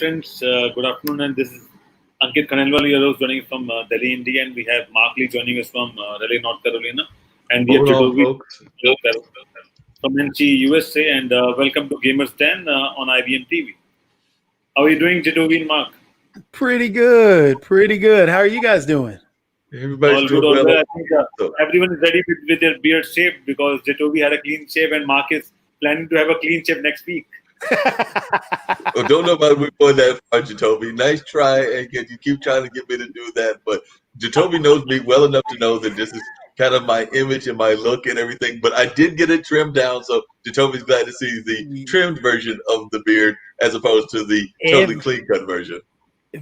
friends. Good afternoon, and this is Ankit Khanelwal, your host, joining us from Delhi, India, and we have Mark Lee joining us from Raleigh, North Carolina, and we have Hold on, Jitovi folks. from NC, USA, and welcome to Gamers 10 on IBM TV. How are you doing, Jitovi and Mark? Pretty good, pretty good. How are you guys doing? Everybody's All good, doing all well. well. I think So, everyone is ready with their beard shape because Jitovi had a clean shave, and Mark is planning to have a clean shave next week. don't know about we going that far, Jacoby. Nice try, and you keep trying to get me to do that, but Jacoby knows me well enough to know that this is kind of my image and my look and everything. But I did get it trimmed down, so Jacoby's glad to see the trimmed version of the beard as opposed to the totally clean cut version.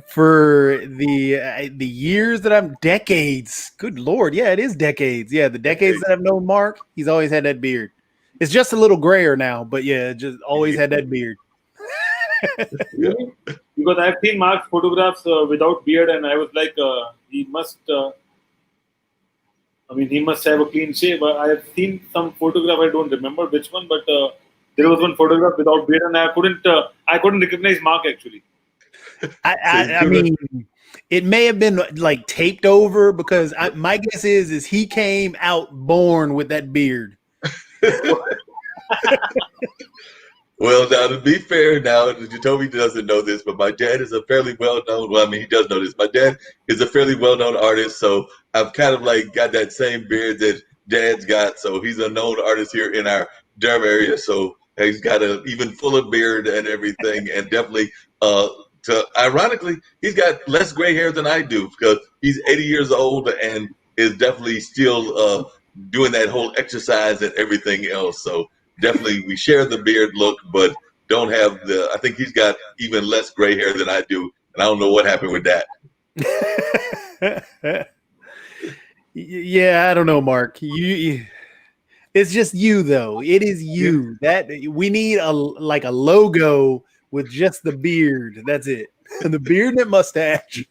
For the years that I'm decades, good Lord, yeah, it is decades. Yeah, the decades that I've known Mark, he's always had that beard. It's just a little grayer now, but yeah, just always had that beard. Really? Because I've seen Mark's photographs without beard, and I was like, he must. He must have a clean shave. I have seen some photograph. I don't remember which one, but there was one photograph without beard, and I couldn't recognize Mark actually. I mean, it may have been like taped over because my guess is he came out born with that beard. Well, now to be fair, now Jacoby doesn't know this, but my dad is a fairly well-known. Well, I mean, he does know this. My dad is a fairly well-known artist, so I've kind of like got that same beard that Dad's got. So he's a known artist here in our Durham area. So he's got an even fuller beard and everything, and definitely, ironically, he's got less gray hair than I do because he's 80 years old and is definitely still doing that whole exercise and everything else. So. Definitely, we share the beard look, but don't have I think he's got even less gray hair than I do, and I don't know what happened with that. Yeah, I don't know, Mark. It's just you, though. It is you. That we need a logo with just the beard. That's it. The beard and mustache.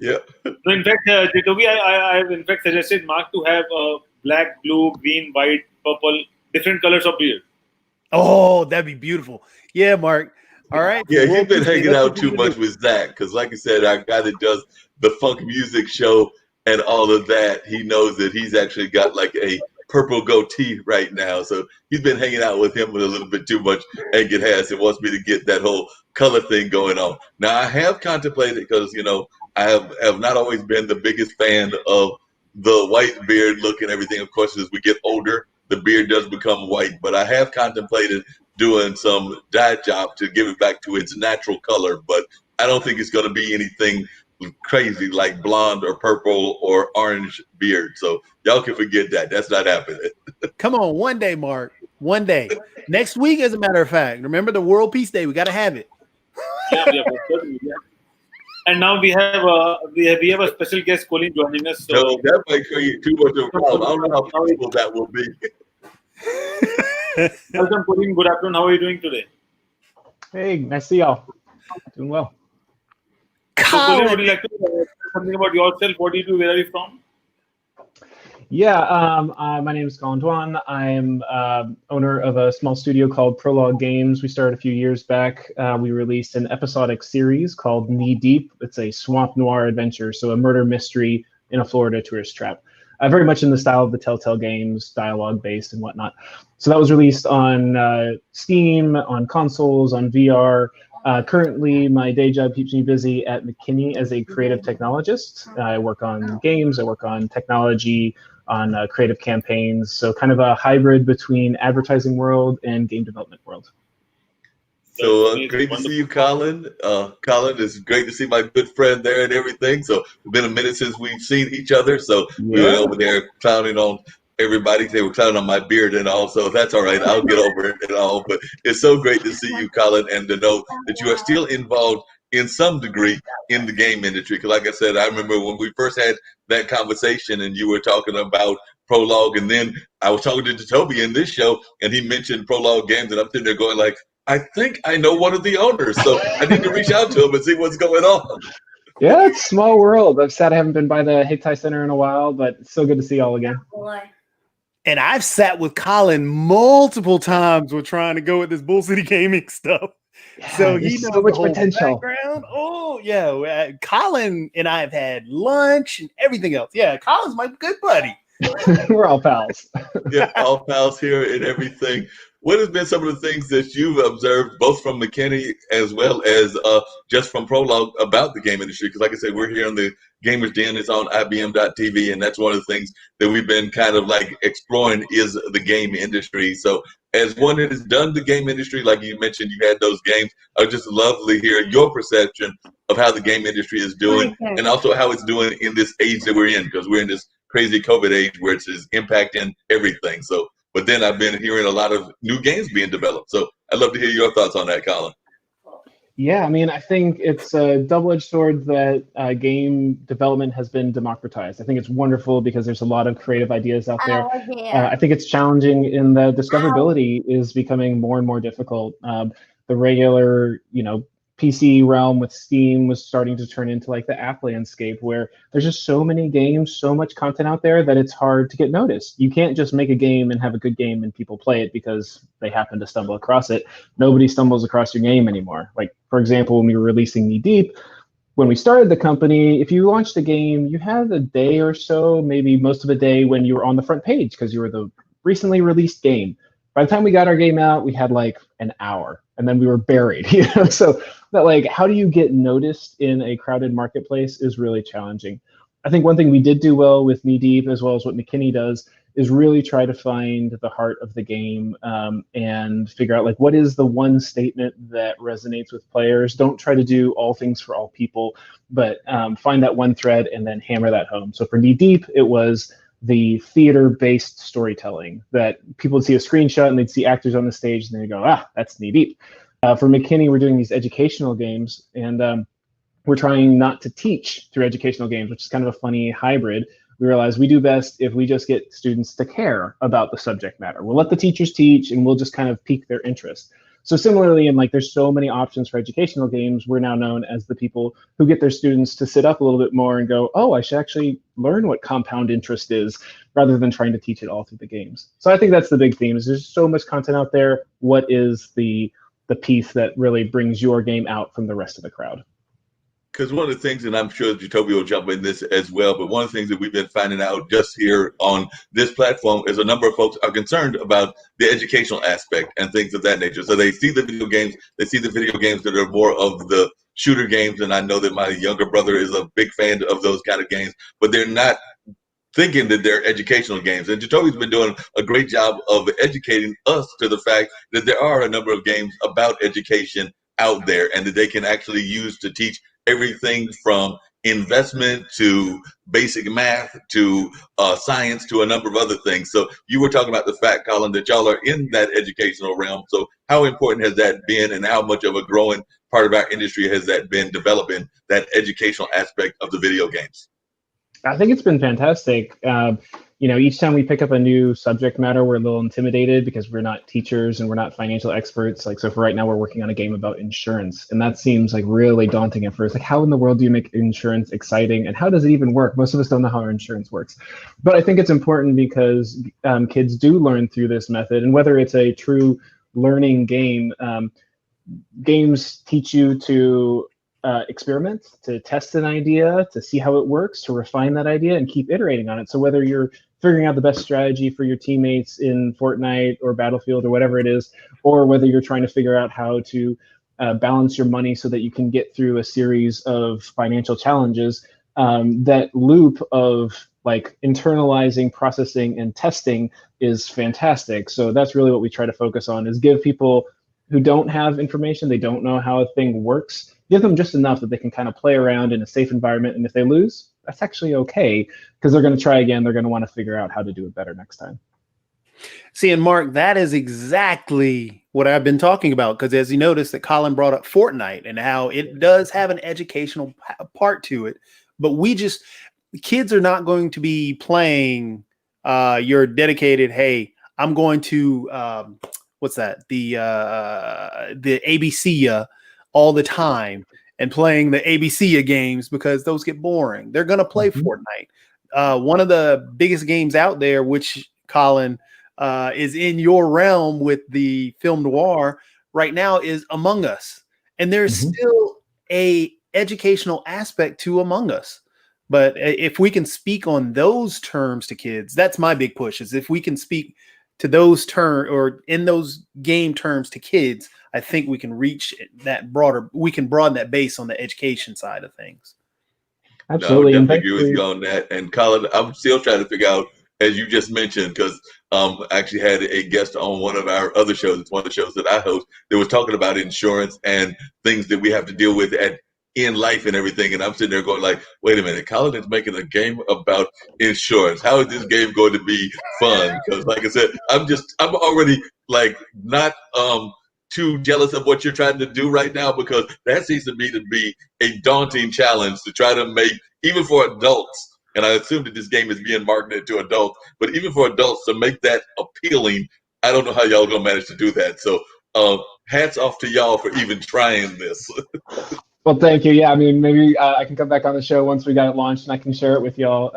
Yeah. So in fact, Jacoby, I have in fact suggested Mark to have black, blue, green, white, purple. Different colors of beard. Oh, that'd be beautiful. Yeah, Mark. All right. Yeah, he's been hanging out too much with Zach because, like I said, our guy that does the funk music show and all of that, he knows that he's actually got like a purple goatee right now. So he's been hanging out with him with a little bit too much. Ankit has and wants me to get that whole color thing going on. Now, I have contemplated because, I have not always been the biggest fan of the white beard look and everything. Of course, as we get older, the beard does become white, but I have contemplated doing some dye job to give it back to its natural color, but I don't think it's going to be anything crazy like blonde or purple or orange beard. So y'all can forget that. That's not happening. Come on, one day, Mark. One day. Next week, as a matter of fact. Remember the World Peace Day. We got to have it. Yeah. And now we have a special guest, Colin, joining us. So that might create too much of a problem. I don't know how possible that will be. Welcome, Colin. Good afternoon. How are you doing today? Hey, nice to see y'all. Doing well. So, Colin, would you like to tell something about yourself? What do you do? Where are you from? Yeah, my name is Colin Dwan. I'm owner of a small studio called Prologue Games. We started a few years back. We released an episodic series called Knee Deep. It's a swamp noir adventure, so a murder mystery in a Florida tourist trap. Very much in the style of the Telltale games, dialogue-based and whatnot. So that was released on Steam, on consoles, on VR. Currently, my day job keeps me busy at McKinney as a creative technologist. I work on games, I work on technology, on creative campaigns. So kind of a hybrid between advertising world and game development world. So great to see you, Colin. Colin, it's great to see my good friend there and everything. So it's been a minute since we've seen each other. So we were over there clowning on everybody. They were clowning on my beard and all. So that's all right. I'll get over it and all. But it's so great to see you, Colin, and to know that you are still involved in some degree in the game industry. Because like I said, I remember when we first had that conversation and you were talking about Prologue. And then I was talking to Jacoby in this show and he mentioned Prologue Games. And I'm sitting there going like, I think I know one of the owners, so I need to reach out to him and see what's going on. Yeah, it's a small world. I'm sad I haven't been by the Hittite Center in a while, but it's so good to see y'all again. And I've sat with Colin multiple times with trying to go with this Bull City Gaming stuff. So he there's knows so much the whole potential. background. Oh yeah, Colin and I have had lunch and everything else. Yeah, Colin's my good buddy. We're all pals. Yeah, all pals here and everything. What has been some of the things that you've observed, both from McKinney as well as just from Prologue, about the game industry? Because, like I said, we're here on the Gamers Den. It's on IBM.tv, and that's one of the things that we've been kind of like exploring is the game industry. So, as one that has done the game industry, like you mentioned, you had those games. I would just love to hear your perception of how the game industry is doing, and also how it's doing in this age that we're in, because we're in this crazy COVID age where it's just impacting everything. So, but then I've been hearing a lot of new games being developed. So I'd love to hear your thoughts on that, Colin. Yeah, I mean, I think it's a double-edged sword that game development has been democratized. I think it's wonderful because there's a lot of creative ideas out there. I think it's challenging in that discoverability is becoming more and more difficult. The regular, PC realm with Steam was starting to turn into like the app landscape where there's just so many games, so much content out there that it's hard to get noticed. You can't just make a game and have a good game and people play it because they happen to stumble across it. Nobody stumbles across your game anymore. Like, for example, when we were releasing Knee Deep, when we started the company, if you launched a game, you had a day or so, maybe most of a day when you were on the front page because you were the recently released game. By the time we got our game out, we had like an hour and then we were buried, So that, like, how do you get noticed in a crowded marketplace is really challenging. I think one thing we did do well with Knee Deep, as well as what McKinney does, is really try to find the heart of the game and figure out, like, what is the one statement that resonates with players. Don't try to do all things for all people, but find that one thread and then hammer that home. So for Knee Deep, it was the theater-based storytelling that people would see a screenshot and they'd see actors on the stage and they'd go, that's Knee Deep. For McKinney, we're doing these educational games, and we're trying not to teach through educational games, which is kind of a funny hybrid. We realize we do best if we just get students to care about the subject matter. We'll let the teachers teach and we'll just kind of pique their interest. So similarly, and like there's so many options for educational games, we're now known as the people who get their students to sit up a little bit more and go, oh, I should actually learn what compound interest is, rather than trying to teach it all through the games. So I think that's the big theme, is there's so much content out there. What is the piece that really brings your game out from the rest of the crowd? Because one of the things, and I'm sure Jacoby will jump in this as well, but one of the things that we've been finding out just here on this platform is a number of folks are concerned about the educational aspect and things of that nature. So they see the video games, that are more of the shooter games, and I know that my younger brother is a big fan of those kind of games, but they're not thinking that they're educational games. And Jacoby's been doing a great job of educating us to the fact that there are a number of games about education out there and that they can actually use to teach everything from investment to basic math to science to a number of other things. So you were talking about the fact, Colin, that y'all are in that educational realm. So how important has that been, and how much of a growing part of our industry has that been, developing that educational aspect of the video games? I think it's been fantastic. Each time we pick up a new subject matter, we're a little intimidated because we're not teachers and we're not financial experts. Like, so for right now, we're working on a game about insurance, and that seems like really daunting at first. Like, how in the world do you make insurance exciting, and how does it even work? Most of us don't know how our insurance works. But I think it's important because kids do learn through this method, and whether it's a true learning game, games teach you to experiment, to test an idea, to see how it works, to refine that idea and keep iterating on it. So whether you're figuring out the best strategy for your teammates in Fortnite or Battlefield or whatever it is, or whether you're trying to figure out how to balance your money so that you can get through a series of financial challenges, that loop of like internalizing, processing, and testing is fantastic. So that's really what we try to focus on, is give people who don't have information, they don't know how a thing works, give them just enough that they can kind of play around in a safe environment. And if they lose, that's actually okay, because they're going to try again. They're going to want to figure out how to do it better next time. See, and Mark, that is exactly what I've been talking about, because as you noticed that Colin brought up Fortnite and how it does have an educational part to it, but kids are not going to be playing your dedicated, hey, I'm going to, what's that? The ABC all the time and playing the ABC games, because those get boring. They're going to play Fortnite. One of the biggest games out there, which Colin is in your realm with the film noir right now, is Among Us. and there's still a educational aspect to Among Us. But if we can speak on those terms to kids, that's my big push, is if we can speak to those terms or in those game terms to kids, I think we can reach that broader, we can broaden that base on the education side of things. Absolutely. No, definitely agree with you on that. And Colin, I'm still trying to figure out, as you just mentioned, because I actually had a guest on one of our other shows. It's one of the shows that I host that was talking about insurance and things that we have to deal with in life and everything. And I'm sitting there going like, wait a minute, Colin is making a game about insurance. How is this game going to be fun? Because like I said, I'm already like not too jealous of what you're trying to do right now, because that seems to me to be a daunting challenge to try to make, even for adults. And I assume that this game is being marketed to adults, but even for adults to make that appealing, I don't know how y'all gonna manage to do that. So hats off to y'all for even trying this. Well, thank you. Yeah, I mean, maybe I can come back on the show once we got it launched and I can share it with y'all.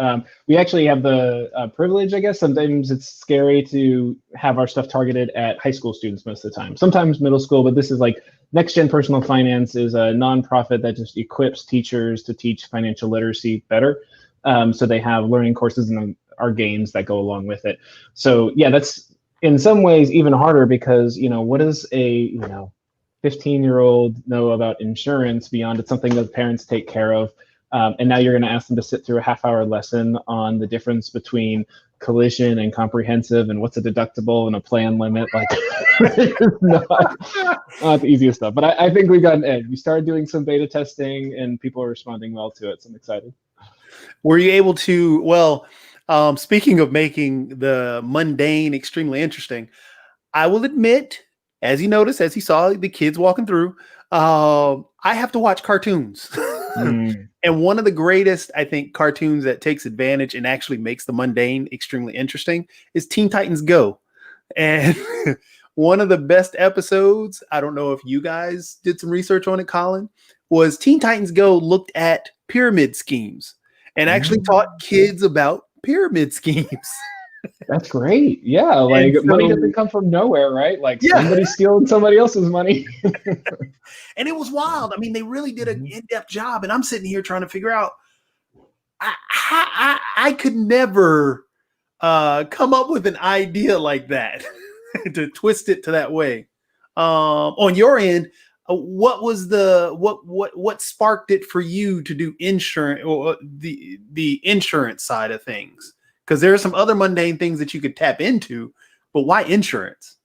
We actually have the privilege, I guess. Sometimes it's scary to have our stuff targeted at high school students most of the time. Sometimes middle school, but this is like Next Gen Personal Finance is a nonprofit that just equips teachers to teach financial literacy better. So they have learning courses and our games that go along with it. So yeah, that's in some ways even harder because, what does a, 15-year-old know about insurance beyond it's something that parents take care of. And now you're going to ask them to sit through a half-hour lesson on the difference between collision and comprehensive and what's a deductible and a plan limit. Like, it's not the easiest stuff. But I think we got an edge. We started doing some beta testing and people are responding well to it. So I'm excited. Were you able to, speaking of making the mundane extremely interesting, I will admit, as you noticed, as you saw the kids walking through, I have to watch cartoons. And one of the greatest, I think, cartoons that takes advantage and actually makes the mundane extremely interesting is Teen Titans Go. And one of the best episodes, I don't know if you guys did some research on it, Colin, was Teen Titans Go looked at pyramid schemes and actually taught kids about pyramid schemes. That's great. Yeah, like money doesn't come from nowhere, right? Like somebody's stealing somebody else's money. And it was wild. I mean, they really did an in-depth job. And I'm sitting here trying to figure out, I could never come up with an idea like that to twist it to that way. On your end, what was what sparked it for you to do insurance or the insurance side of things? Because there are some other mundane things that you could tap into, but why insurance?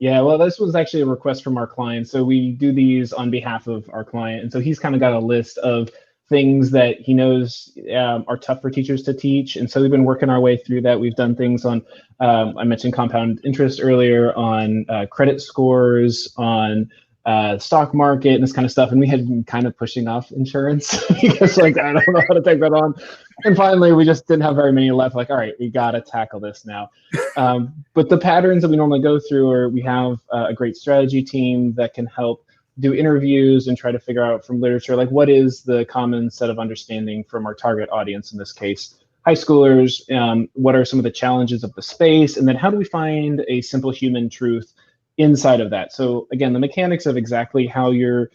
Yeah, well, this was actually a request from our client. So we do these on behalf of our client. And so he's kind of got a list of things that he knows are tough for teachers to teach. And so we've been working our way through that. We've done things on, I mentioned compound interest earlier, on credit scores, on stock market and this kind of stuff. And we had been kind of pushing off insurance because I don't know how to take that on. And finally, we just didn't have very many left. Like, all right, we got to tackle this now. But the patterns that we normally go through are we have a great strategy team that can help do interviews and try to figure out from literature, like what is the common set of understanding from our target audience, in this case, high schoolers, what are some of the challenges of the space, and then how do we find a simple human truth inside of that. So again, the mechanics of exactly how your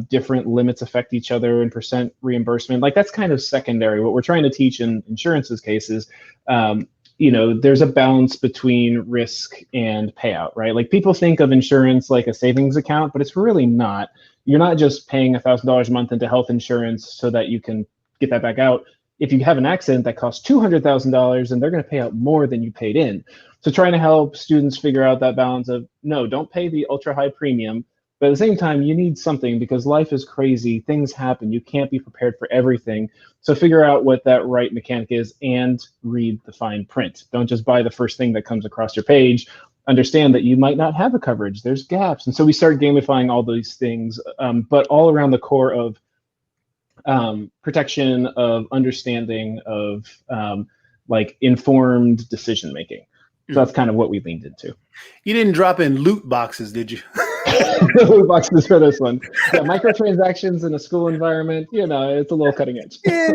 different limits affect each other and percent reimbursement, like that's kind of secondary. What we're trying to teach in insurance's cases, there's a balance between risk and payout, right? Like people think of insurance like a savings account, but it's really not. You're not just paying $1,000 a month into health insurance so that you can get that back out. If you have an accident that costs $200,000, then they're going to pay out more than you paid in. So trying to help students figure out that balance of, no, don't pay the ultra high premium, but at the same time, you need something because life is crazy, things happen, you can't be prepared for everything. So figure out what that right mechanic is and read the fine print. Don't just buy the first thing that comes across your page. Understand that you might not have a coverage, there's gaps. And so we start gamifying all these things, but all around the core of protection, of understanding, of informed decision making. So that's kind of what we leaned into. You didn't drop in loot boxes, did you? Loot boxes for this one. Yeah, microtransactions in a school environment, it's a little cutting edge. Yeah.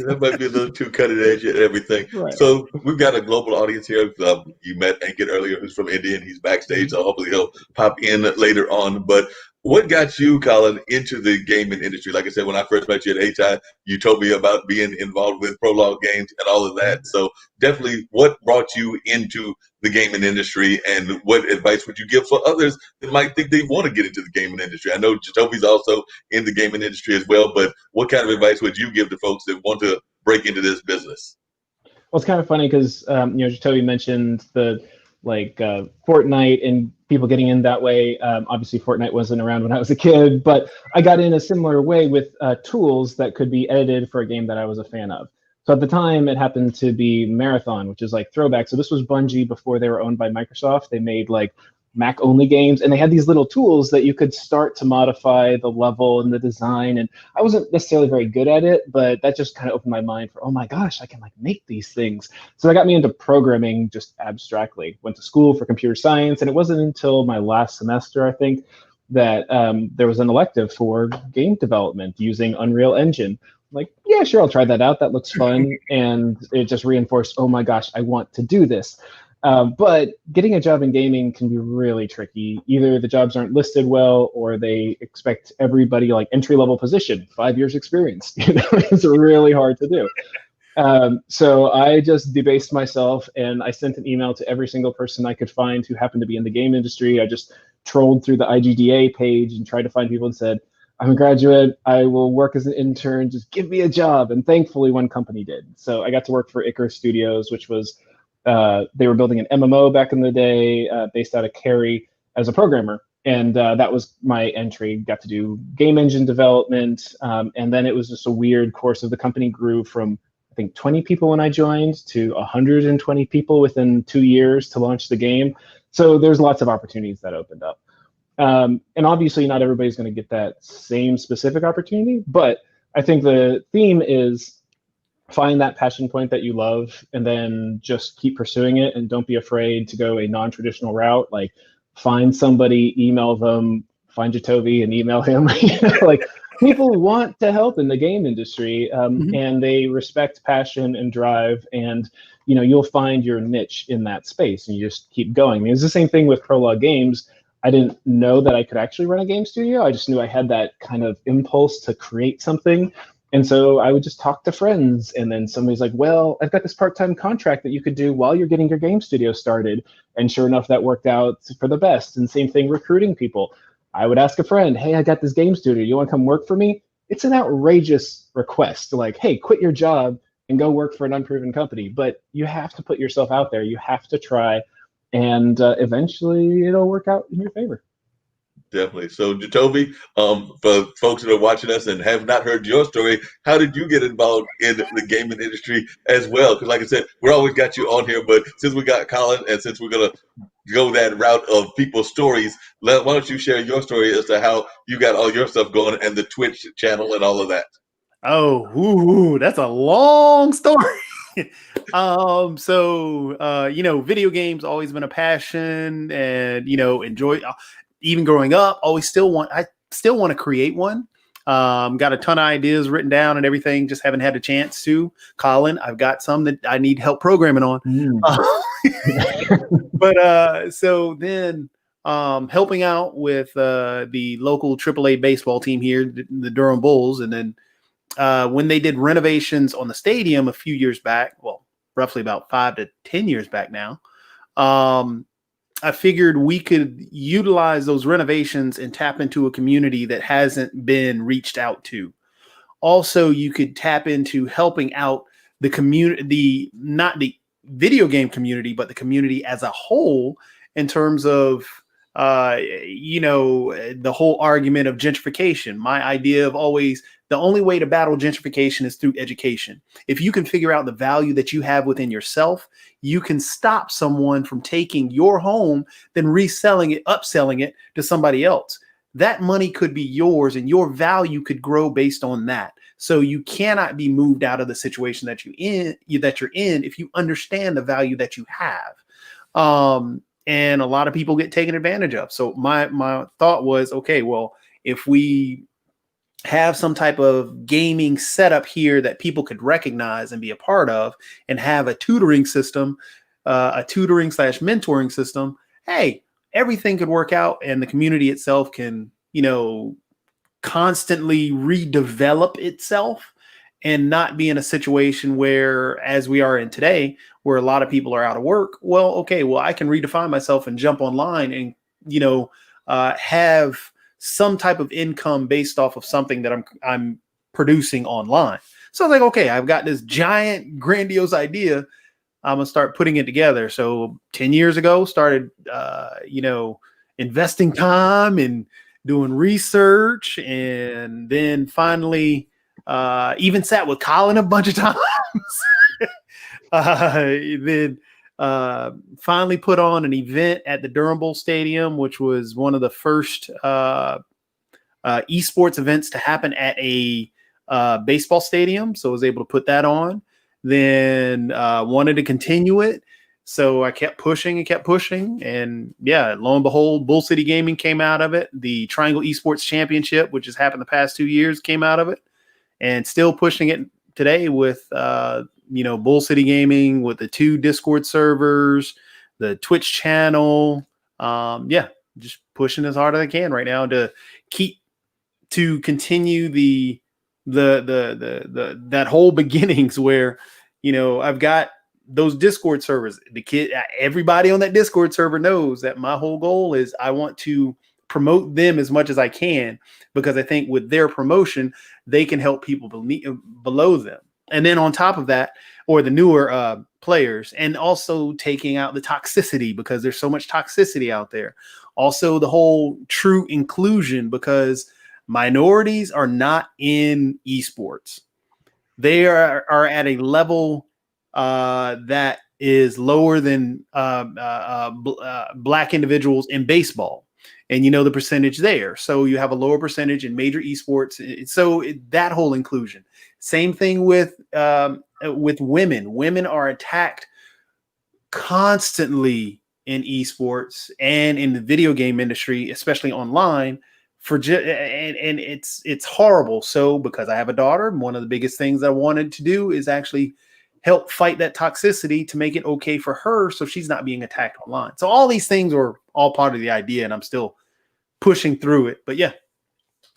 That might be a little too cutting edge and everything. Right. So we've got a global audience here. You met Ankit earlier, who's from India, and he's backstage. So hopefully he'll pop in later on. But What got you, Colin, into the gaming industry? Like I said, when I first met you at A-Time, you told me about being involved with Prologue Games and all of that. So definitely, what brought you into the gaming industry, and what advice would you give for others that might think they want to get into the gaming industry? I know Jacoby's also in the gaming industry as well, but what kind of advice would you give to folks that want to break into this business? Well, it's kind of funny because Jacoby mentioned the Fortnite and people getting in that way. Obviously, Fortnite wasn't around when I was a kid, but I got in a similar way with tools that could be edited for a game that I was a fan of. So at the time, it happened to be Marathon, which is like Throwback. So this was Bungie before they were owned by Microsoft. They made like Mac-only games, and they had these little tools that you could start to modify the level and the design. And I wasn't necessarily very good at it, but that just kind of opened my mind for, oh my gosh, I can like make these things. So that got me into programming just abstractly. Went to school for computer science, and it wasn't until my last semester, I think, that there was an elective for game development using Unreal Engine. I'm like, yeah, sure, I'll try that out. That looks fun. And it just reinforced, oh my gosh, I want to do this. But getting a job in gaming can be really tricky. Either the jobs aren't listed well, or they expect everybody like entry-level position, 5 years experience. It's really hard to do. So I just debased myself, and I sent an email to every single person I could find who happened to be in the game industry. I just trolled through the IGDA page and tried to find people and said, I'm a graduate, I will work as an intern, just give me a job. And thankfully one company did. So I got to work for Icarus Studios, which was they were building an MMO back in the day, based out of Cary, as a programmer. And that was my entry. Got to do game engine development. And then it was just a weird course of the company grew from, I think, 20 people when I joined to 120 people within 2 years to launch the game. So there's lots of opportunities that opened up. And obviously not everybody's going to get that same specific opportunity, but I think the theme is find that passion point that you love, and then just keep pursuing it, and don't be afraid to go a non-traditional route. Like, find somebody, email them, find Jacoby and email him. Like, people want to help in the game industry, and they respect passion and drive, and you'll find your niche in that space, and you just keep going. I mean, it's the same thing with Prologue Games. I didn't know that I could actually run a game studio. I just knew I had that kind of impulse to create something. And so I would just talk to friends, and then somebody's like, well, I've got this part-time contract that you could do while you're getting your game studio started. And sure enough, that worked out for the best. And same thing, recruiting people. I would ask a friend, hey, I got this game studio. You want to come work for me? It's an outrageous request. Like, hey, quit your job and go work for an unproven company. But you have to put yourself out there. You have to try, and eventually it'll work out in your favor. Definitely. So, Jacoby, for folks that are watching us and have not heard your story, how did you get involved in the gaming industry as well? Because, like I said, we always got you on here, but since we got Colin, and since we're going to go that route of people's stories, why don't you share your story as to how you got all your stuff going and the Twitch channel and all of that? Oh, that's a long story. Video games always been a passion, and enjoy. Even growing up, I still want to create one. Got a ton of ideas written down and everything, just haven't had a chance to. Colin, I've got some that I need help programming on. But so then helping out with the local AAA baseball team here, the Durham Bulls. And then when they did renovations on the stadium a few years back, well, roughly about 5 to 10 years back now, I figured we could utilize those renovations and tap into a community that hasn't been reached out to. Also, you could tap into helping out the community, not the video game community, but the community as a whole, in terms of, the whole argument of gentrification. My idea of always, the only way to battle gentrification is through education. If you can figure out the value that you have within yourself, you can stop someone from taking your home, then reselling it, upselling it to somebody else. That money could be yours, and your value could grow based on that. So you cannot be moved out of the situation that you're in if you understand the value that you have. And a lot of people get taken advantage of. So my thought was, okay, well, if we have some type of gaming setup here that people could recognize and be a part of, and have a tutoring system, a tutoring / mentoring system, hey, everything could work out, and the community itself can constantly redevelop itself and not be in a situation where, as we are in today, where a lot of people are out of work. Well, okay, well, I can redefine myself and jump online and, have some type of income based off of something that I'm producing online. So I was like, okay, I've got this giant, grandiose idea. I'm gonna start putting it together. So 10 years ago, started, investing time and doing research, and then finally, even sat with Colin a bunch of times. Then finally put on an event at the Durham Bowl Stadium, which was one of the first esports events to happen at a baseball stadium. So I was able to put that on. Then wanted to continue it. So I kept pushing. And yeah, lo and behold, Bull City Gaming came out of it. The Triangle Esports Championship, which has happened the past 2 years, came out of it. And still pushing it today with, Bull City Gaming, with the 2 Discord servers, the Twitch channel. Just pushing as hard as I can right now to continue that whole beginnings where, I've got those Discord servers. Everybody on that Discord server knows that my whole goal is I want to promote them as much as I can, because I think with their promotion, they can help people below them. And then on top of that, or the newer players, and also taking out the toxicity, because there's so much toxicity out there. Also the whole true inclusion, because minorities are not in esports. They are at a level that is lower than black individuals in baseball. And the percentage there. So you have a lower percentage in major esports. So that whole inclusion. Same thing with women. Women are attacked constantly in esports and in the video game industry, especially online. And it's horrible. So because I have a daughter, one of the biggest things I wanted to do is actually help fight that toxicity to make it okay for her, so she's not being attacked online. So all these things are all part of the idea, and I'm still pushing through it. But yeah.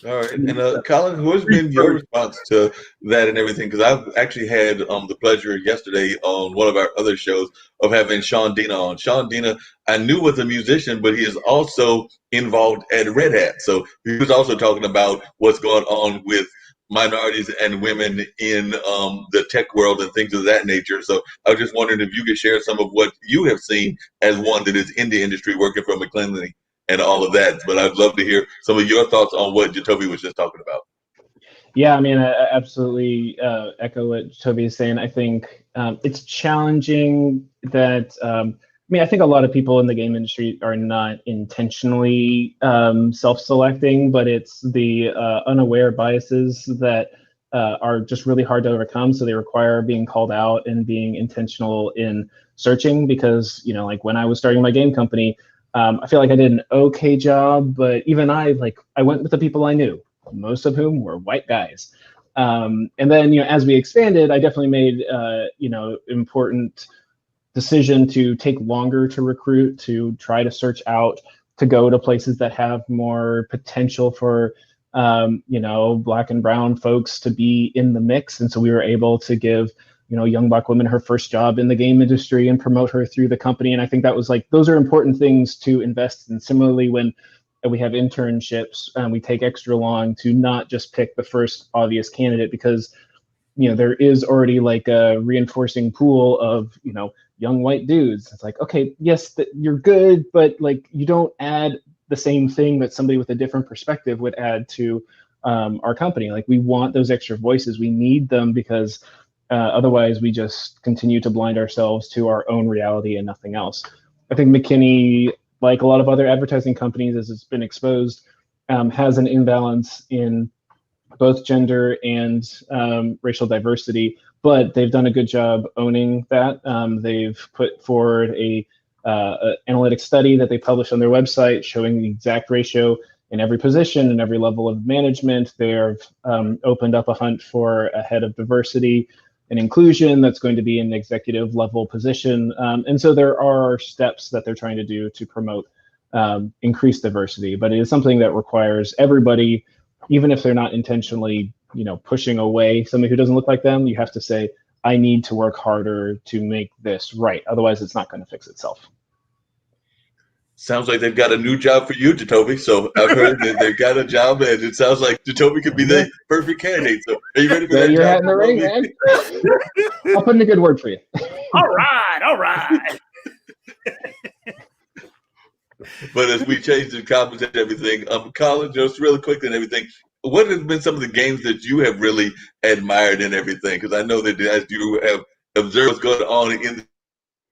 All right. And Colin, who has been your response to that and everything? Because I've actually had the pleasure yesterday on one of our other shows of having Sean Dina on. Sean Dina, I knew was a musician, but he is also involved at Red Hat. So he was also talking about what's going on with minorities and women in the tech world and things of that nature. So I was just wondering if you could share some of what you have seen as one that is in the industry working for McClellan and all of that. But I'd love to hear some of your thoughts on what Jacoby was just talking about. Yeah, I mean, I absolutely echo what Jacoby is saying. I think it's challenging that, I think a lot of people in the game industry are not intentionally self-selecting, but it's the unaware biases that are just really hard to overcome. So they require being called out and being intentional in searching, because, like when I was starting my game company, I feel like I did an okay job, but even I went with the people I knew, most of whom were white guys. And then, as we expanded, I definitely made, important decision to take longer to recruit, to try to search out, to go to places that have more potential for, Black and brown folks to be in the mix. And so we were able to give, young Black woman her first job in the game industry and promote her through the company. And I think that was those are important things to invest in. Similarly, when we have internships, we take extra long to not just pick the first obvious candidate, because, there is already a reinforcing pool of, young white dudes. It's okay, yes, you're good, but you don't add the same thing that somebody with a different perspective would add to our company. We want those extra voices. We need them, because otherwise we just continue to blind ourselves to our own reality and nothing else. I think McKinney, like a lot of other advertising companies, as it's been exposed, has an imbalance in both gender and racial diversity, but they've done a good job owning that. They've put forward a analytic study that they published on their website showing the exact ratio in every position and every level of management. They've opened up a hunt for a head of diversity and inclusion that's going to be an executive level position. And so there are steps that they're trying to do to promote increase diversity. But it is something that requires everybody, even if they're not intentionally, pushing away somebody who doesn't look like them. You have to say, I need to work harder to make this right. Otherwise, it's not going to fix itself. Sounds like they've got a new job for you, Jacoby. So I've heard that they've got a job, and it sounds like Jacoby could be the perfect candidate. So are you ready for Throw that your job? hat in the ring, man. I'll put in a good word for you. All right. But as we change the comments and everything, Colin, just really quickly and everything, what have been some of the games that you have really admired and everything? Because I know that as you have observed what's going on in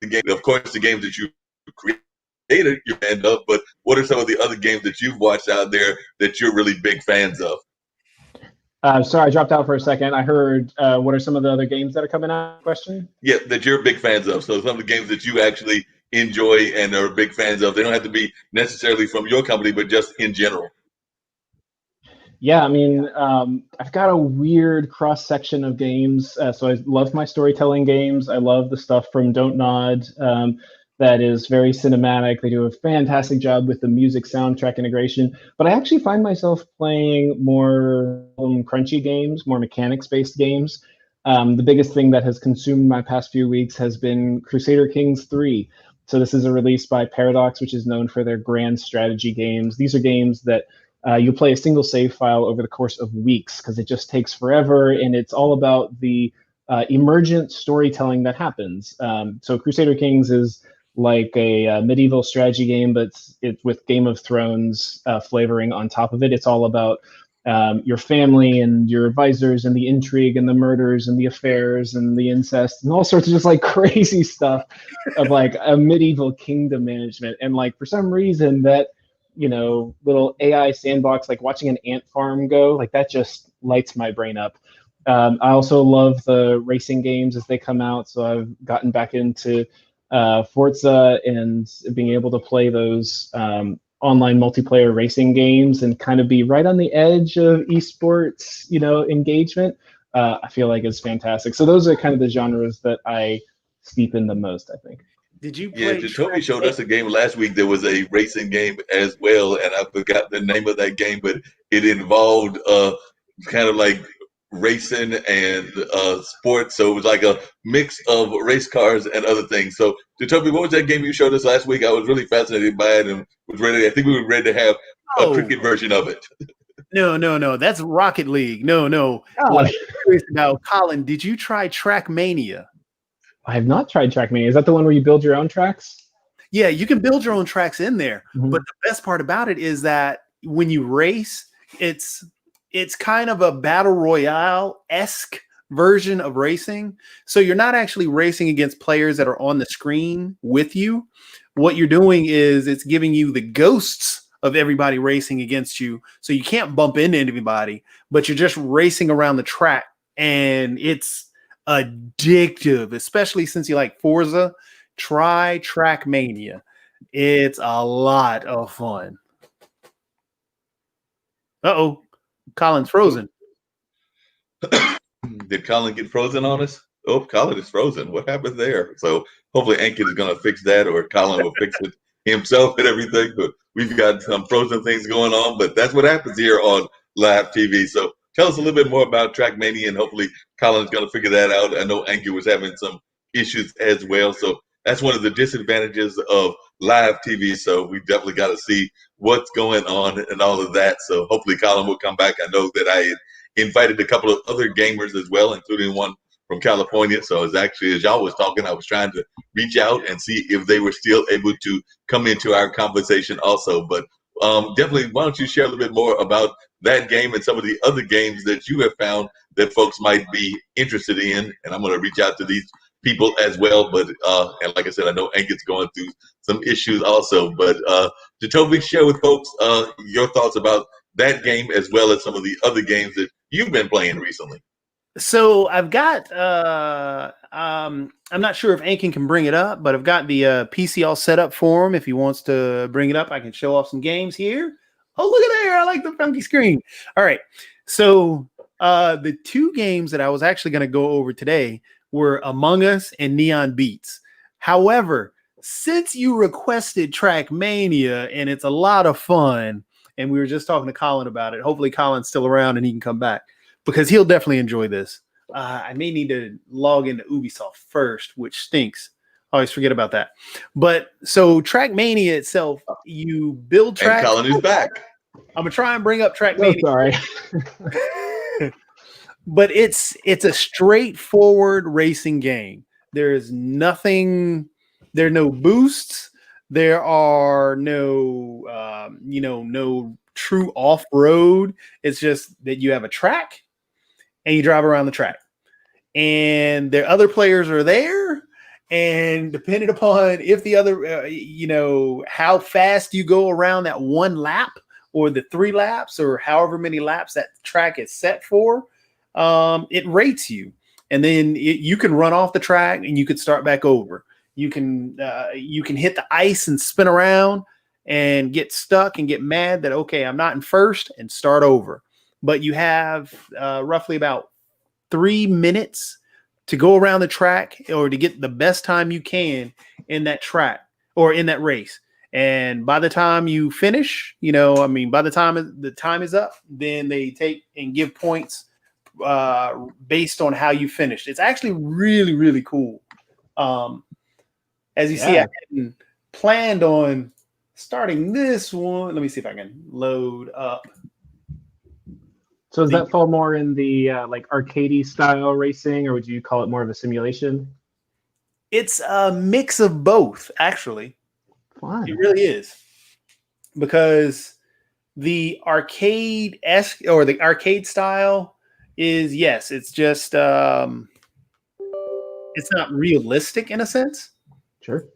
the game, of course, the games that you created, you're a fan of, but what are some of the other games that you've watched out there that you're really big fans of? Sorry, I dropped out for a second. I heard, what are some of the other games that are coming out? Question? Yeah, that you're big fans of. So some of the games that you actually enjoy and are big fans of. They don't have to be necessarily from your company, but just in general. Yeah, I mean, I've got a weird cross section of games. So I love my storytelling games. I love the stuff from Don't Nod. That is very cinematic. They do a fantastic job with the music soundtrack integration. But I actually find myself playing more crunchy games, more mechanics-based games. The biggest thing that has consumed my past few weeks has been Crusader Kings 3. So this is a release by Paradox, which is known for their grand strategy games. These are games that you play a single save file over the course of weeks because it just takes forever, and it's all about the emergent storytelling that happens. So Crusader Kings is like a medieval strategy game, but it's with Game of Thrones flavoring on top of it. It's all about your family and your advisors and the intrigue and the murders and the affairs and the incest and all sorts of just like crazy stuff of like a medieval kingdom management. And like for some reason that little AI sandbox, like watching an ant farm go, like that just lights my brain up. I also love the racing games as they come out. So I've gotten back into Forza and being able to play those online multiplayer racing games and kind of be right on the edge of esports, engagement. I feel like it's fantastic. So those are kind of the genres that I steep in the most, I think. Did you play? Yeah, Jacoby showed us a game last week. There was a racing game as well, and I forgot the name of that game, but it involved kind of like racing and sports. So it was like a mix of race cars and other things. So Jacoby, what was that game you showed us last week? I was really fascinated by it and was ready. I think we were ready to have a cricket version of it. No. That's Rocket League. No. Oh. What I'm curious about, Colin, did you try Trackmania? I have not tried Trackmania. Is that the one where you build your own tracks? Yeah, you can build your own tracks in there. Mm-hmm. But the best part about it is that when you race, it's kind of a battle royale-esque version of racing. So you're not actually racing against players that are on the screen with you. What you're doing is it's giving you the ghosts of everybody racing against you. So you can't bump into anybody, but you're just racing around the track. And it's addictive, especially since you like Forza. Try Trackmania. It's a lot of fun. Uh-oh. Colin's frozen. Did Colin get frozen on us? Oh, Colin is frozen. What happened there? So hopefully Ankit is going to fix that, or Colin will fix it himself and everything. But we've got some frozen things going on, but that's what happens here on live TV. So tell us a little bit more about Trackmania, and hopefully Colin's going to figure that out. I know Ankit was having some issues as well. So that's one of the disadvantages of live TV. So we definitely got to see what's going on and all of that. So hopefully Colin will come back. I know that I had invited a couple of other gamers as well, including one from California. So as y'all was talking, I was trying to reach out and see if they were still able to come into our conversation also. But definitely, why don't you share a little bit more about that game and some of the other games that you have found that folks might be interested in? And I'm going to reach out to these people as well. But and like I said, I know Ankit's going through some issues also. But Jacoby, share with folks your thoughts about that game as well as some of the other games that you've been playing recently. So I've got I'm not sure if Ankin can bring it up, but I've got the PC all set up for him. If he wants to bring it up, I can show off some games here. Oh, look at there. I like the funky screen. All right. So the two games that I was actually going to go over today were Among Us and Neon Beats. However, since you requested Trackmania and it's a lot of fun, and we were just talking to Colin about it. Hopefully, Colin's still around and he can come back because he'll definitely enjoy this. I may need to log into Ubisoft first, which stinks. I always forget about that. But so Trackmania itself, you build track. And Colin is back. I'm gonna try and bring up Oh, Trackmania. sorry. But it's a straightforward racing game. There is nothing. There are no boosts. There are no, no true off road. It's just that you have a track and you drive around the track, and the other players are there. And depending upon if the other, how fast you go around that one lap or the 3 laps or however many laps that track is set for, it rates you. And then you can run off the track and you can start back over. You can hit the ice and spin around and get stuck and get mad that, okay, I'm not in first, and start over. But you have roughly about 3 minutes to go around the track or to get the best time you can in that track or in that race. And by the time you finish, by the time the time is up, then they take and give points based on how you finished. It's actually really, really cool. As you see, I hadn't planned on starting this one. Let me see if I can load up. So does that fall more in the like arcadey style racing, or would you call it more of a simulation? It's a mix of both, actually. Fun. It really is. Because the arcade-esque or the arcade style is, yes, it's just it's not realistic in a sense. Sure.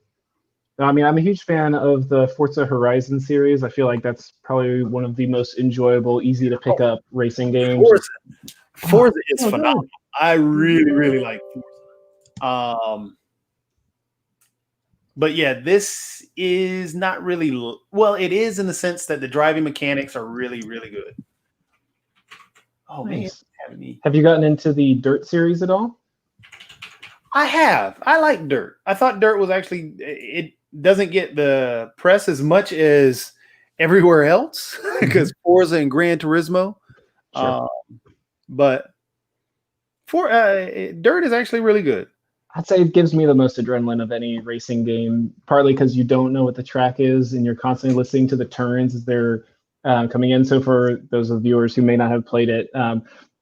I mean, I'm a huge fan of the Forza Horizon series. I feel like that's probably one of the most enjoyable, easy to pick up racing games. Forza is phenomenal. I really, really like Forza. But yeah, this is not really well. It is in the sense that the driving mechanics are really, really good. Oh Nice. man, Have you gotten into the Dirt series at all? I have. I like Dirt. I thought Dirt was actually, it doesn't get the press as much as everywhere else because Forza and Gran Turismo. Sure. But Dirt is actually really good. I'd say it gives me the most adrenaline of any racing game, partly because you don't know what the track is and you're constantly listening to the turns as they're coming in. So for those of viewers who may not have played it,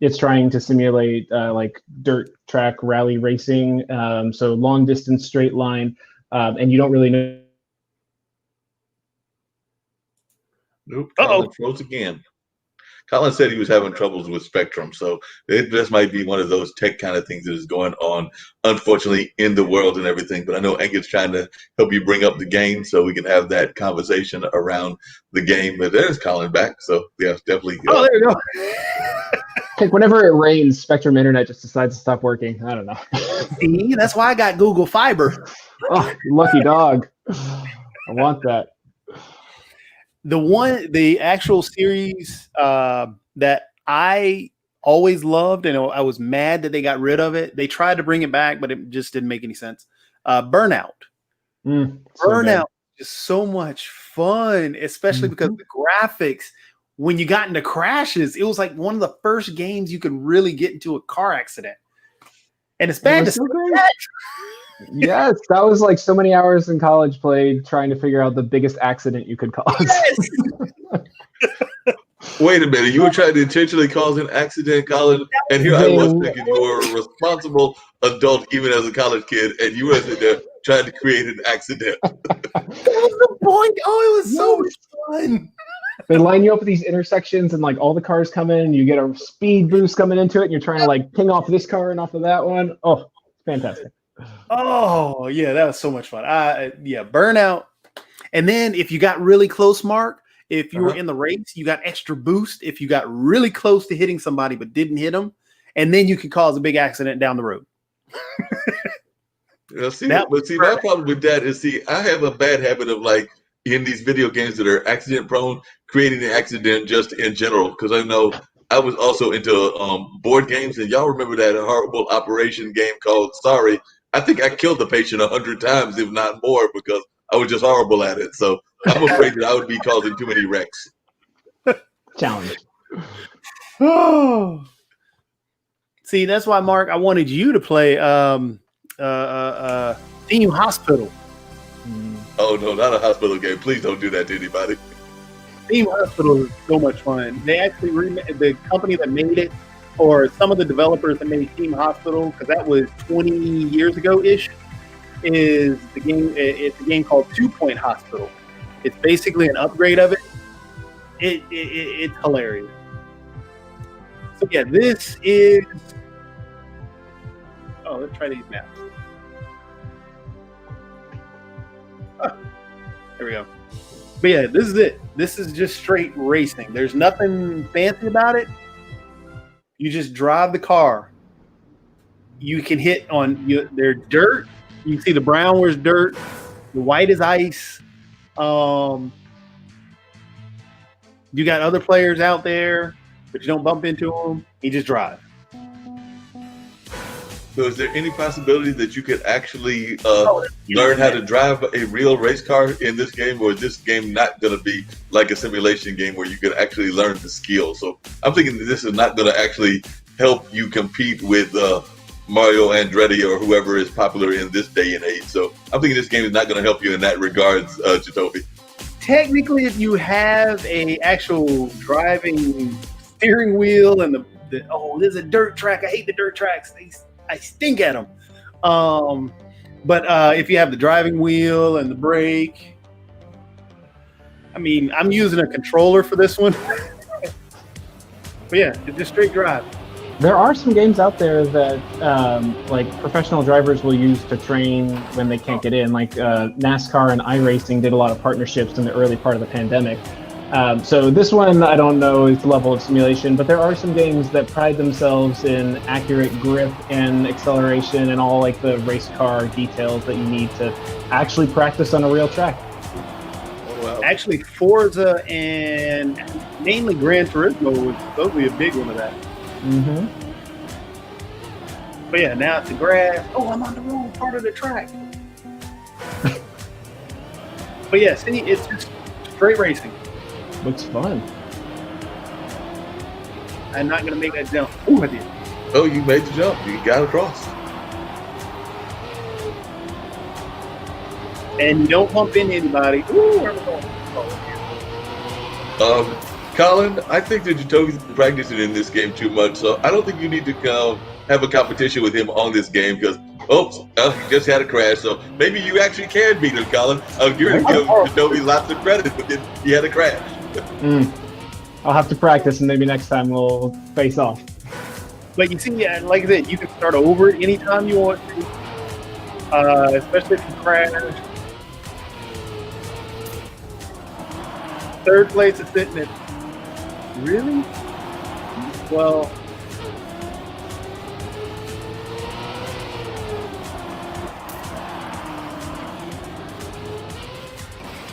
it's trying to simulate like dirt track rally racing. So long distance straight line, and you don't really know. Nope. Colin froze again. Colin said he was having troubles with Spectrum, so it just might be one of those tech kind of things that is going on, unfortunately, in the world and everything. But I know Ankit's trying to help you bring up the game so we can have that conversation around the game. But there's Colin back, so yeah, definitely. Oh, there you go. Like whenever it rains, Spectrum Internet just decides to stop working. I don't know. See, that's why I got Google Fiber. Oh, lucky dog. I want that. The actual series that I always loved, and I was mad that they got rid of it. They tried to bring it back, but it just didn't make any sense. Burnout. Burnout is so much fun, especially because the graphics, when you got into crashes, it was like one of the first games you could really get into a car accident. And it's bad to say that. Yes, that was like so many hours in college played trying to figure out the biggest accident you could cause. Yes. Wait a minute, you were trying to intentionally cause an accident, Colin, and here I was thinking you were a responsible adult even as a college kid, and you were sitting there trying to create an accident. That was the point. Oh, it was so much fun. They line you up at these intersections and like all the cars come in and you get a speed boost coming into it and you're trying to like ping off this car and off of that one. Oh, fantastic. Oh, yeah, that was so much fun. Burnout. And then if you got really close, Mark, if you were in the race, you got extra boost if you got really close to hitting somebody but didn't hit them. And then you could cause a big accident down the road. My problem with that is, I have a bad habit of like in these video games that are accident prone, creating an accident just in general. Because I know I was also into board games, and y'all remember that horrible Operation game called Sorry, I think I killed the patient 100 times, if not more, because I was just horrible at it. So I'm afraid that I would be causing too many wrecks. Challenge. Oh. See, that's why, Mark, I wanted you to play Team Hospital. Oh no, not a hospital game! Please don't do that to anybody. Team Hospital is so much fun. They actually the company that made it, or some of the developers that made Team Hospital, because that was 20 years ago ish, is the game. It's a game called 2 Point Hospital. It's basically an upgrade of it. It's hilarious. So yeah, this is. Oh, let's try these maps. There we go. But yeah, this is it. This is just straight racing. There's nothing fancy about it. You just drive the car. You can hit on there's dirt. You can see the brown where's dirt. The white is ice. You got other players out there, but you don't bump into them. You just drive. So is there any possibility that you could actually learn how to drive a real race car in this game, or is this game not going to be like a simulation game where you could actually learn the skill? So I'm thinking that this is not going to actually help you compete with Mario Andretti or whoever is popular in this day and age. So I'm thinking this game is not going to help you in that regards, Jatobi. Technically, if you have a actual driving steering wheel and there's a dirt track. I hate the dirt tracks. I stink at them. But if you have the driving wheel and the brake, I mean, I'm using a controller for this one. But yeah, it's just straight drive. There are some games out there that like professional drivers will use to train when they can't get in. Like NASCAR and iRacing did a lot of partnerships in the early part of the pandemic. So this one, I don't know its level of simulation, but there are some games that pride themselves in accurate grip and acceleration and all like the race car details that you need to actually practice on a real track. Oh, wow. Actually, Forza and mainly Gran Turismo was supposed to be a big one of that. Mm-hmm. But yeah, now it's the grass. Oh, I'm on the wrong part of the track. But yeah, see, it's just straight racing. Looks fun. I'm not going to make that jump. Ooh, I did. Oh, you made the jump. You got across. And you don't bump into anybody. Ooh, where am I going? Colin, I think that Jatobi's practicing in this game too much, so I don't think you need to have a competition with him on this game because, he just had a crash, so maybe you actually can beat him, Colin. You're going to give Jatobi lots of credit, but then he had a crash. I'll have to practice, and maybe next time we'll face off. But you see, like I said, you can start over it anytime you want to, especially if you crash. Third place is sitting at. Really? Well,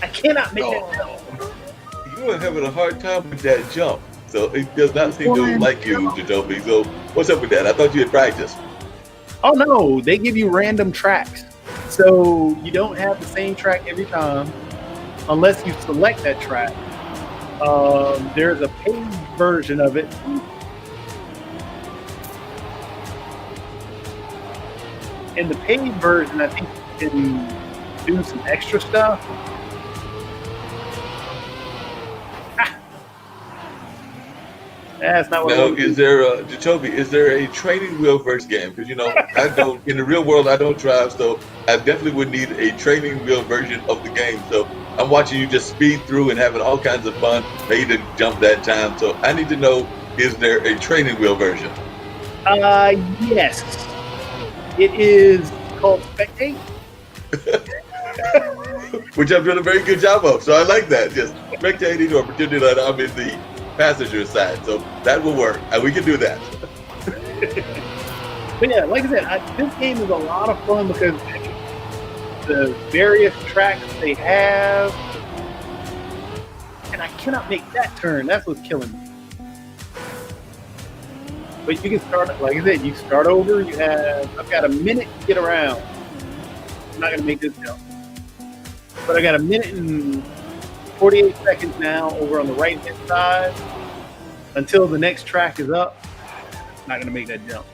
I cannot make that jump. You are having a hard time with that jump, so it does not seem to like you, Jatobi. So what's up with that? I thought you had practiced. Oh no, they give you random tracks. So you don't have the same track every time unless you select that track. There's a paid version of it. In the paid version, I think you can do some extra stuff. That's not what Now, is there Jatobi? Is there a training wheel versus game? Because I don't. In the real world, I don't drive, so I definitely would need a training wheel version of the game. So I'm watching you just speed through and having all kinds of fun. Maybe to jump that time. So I need to know: is there a training wheel version? Yes. It is called Spectate. Which I've done a very good job of. So I like that. Just spectating or pretending that I'm in the passenger side, so that will work, and we can do that. But yeah, like I said, this game is a lot of fun because the various tracks they have, and I cannot make that turn. That's what's killing me. But you can start, like I said, you start over. I've got a minute to get around. I'm not going to make this jump. But I got a minute and 48 seconds now over on the right-hand side until the next track is up. I'm not going to make that jump.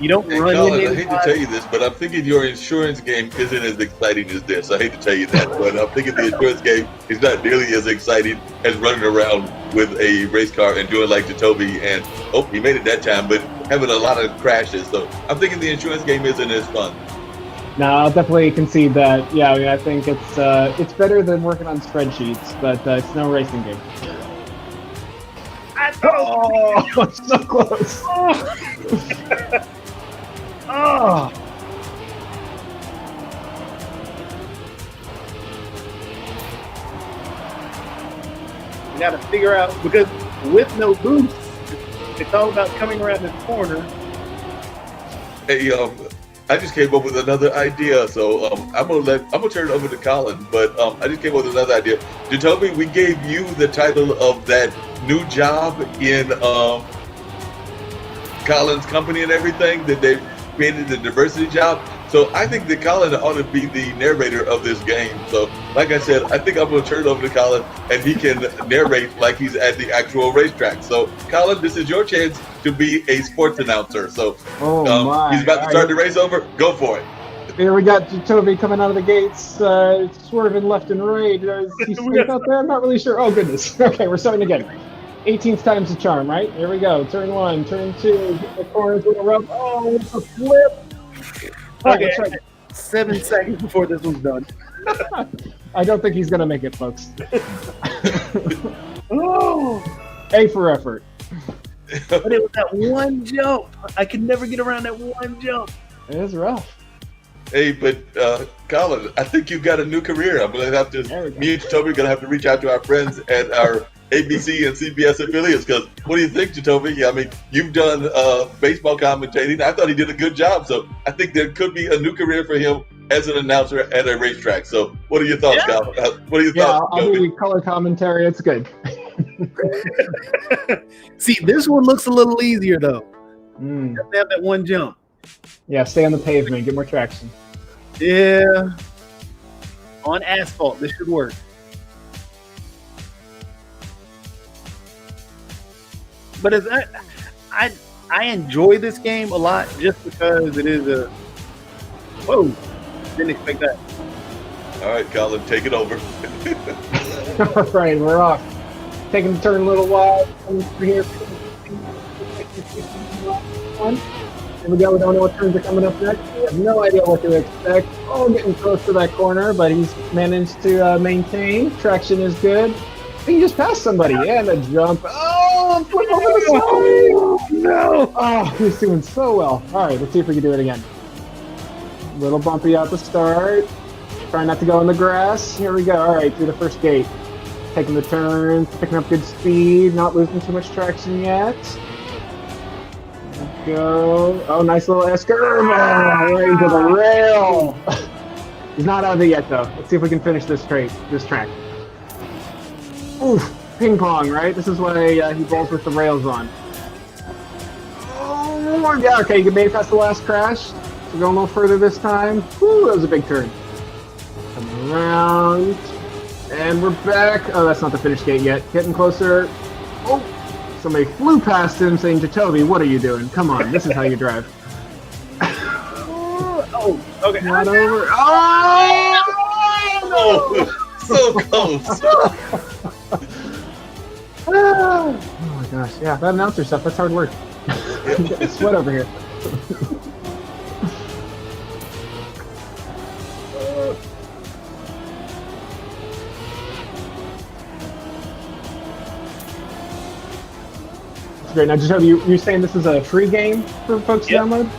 You don't Hey, run Colin, into I hate to tell you this, but I'm thinking your insurance game isn't as exciting as this. I hate to tell you that, but I'm thinking the insurance game is not nearly as exciting as running around with a race car and doing like Jacoby and, oh, he made it that time, but having a lot of crashes. So I'm thinking the insurance game isn't as fun. No, I'll definitely concede that. Yeah, I mean, I think it's better than working on spreadsheets, but it's no racing game. Oh, so close. Oh. You got to figure out, because with no boost, it's all about coming around this corner. Hey, I just came up with another idea, so I'm gonna turn it over to Colin. But I just came up with another idea. Jacoby, we gave you the title of that new job in Colin's company and everything that they created, the diversity job. So I think that Colin ought to be the narrator of this game. So, like I said, I think I'm gonna turn it over to Colin, and he can narrate like he's at the actual racetrack. So, Colin, this is your chance to be a sports announcer. So, he's about to start the race over. Go for it. Here we got Jacoby coming out of the gates, swerving left and right. Is he safe out there? I'm not really sure. Oh, goodness. Okay, we're starting again. 18th time's the charm, right? Here we go. Turn 1, turn 2, the corners with a rub. Oh, it's a flip. Okay, 7 seconds before this one's done. I don't think he's going to make it, folks. Oh, A for effort. but it was that one jump. I could never get around that one jump. It is rough. Hey, but Colin, I think you've got a new career. I'm gonna have to. Me and Jacoby are gonna have to reach out to our friends at our ABC and CBS affiliates. Because what do you think, Jacoby? I mean, you've done baseball commentating. I thought he did a good job. So I think there could be a new career for him as an announcer at a racetrack. So what are your thoughts, Colin? What are your thoughts, I'll Jacoby? do color commentary. It's good. See, this one looks a little easier though. Mm. Have to have that one jump. Yeah, stay on the pavement. Get more traction. Yeah, on asphalt, this should work. But I enjoy this game a lot just because it is a. Whoa! Didn't expect that. All right, Colin, take it over. All right, we're off. Taking the turn a little wide. Here. Here we go. We don't know what turns are coming up next. We have no idea what to expect. Oh, getting close to that corner, but he's managed to maintain. Traction is good. He just passed somebody. And a jump. Oh, flip over the side. No. Oh, he's doing so well. All right, let's see if we can do it again. A little bumpy out the start. Try not to go in the grass. Here we go. All right, through the first gate. Taking the turns, picking up good speed, not losing too much traction yet. Go. Oh, nice little escargot. Right into the rail. He's not out of it yet, though. Let's see if we can finish this track. Oof. Ping pong, right? This is why he bowls with the rails on. Oh, yeah, okay. You made it past the last crash. We're going a little further this time. Whew, that was a big turn. Coming around. And we're back. Oh, that's not the finish gate yet. Getting closer. Oh. Somebody flew past him saying, Jacoby, what are you doing? Come on, this is how you drive. Oh, okay. Not over. Oh, So close. oh my gosh. Yeah, that announcer stuff, that's hard work. I'm getting sweat over here. Great. Now, Jacoby, you're saying this is a free game for folks to download?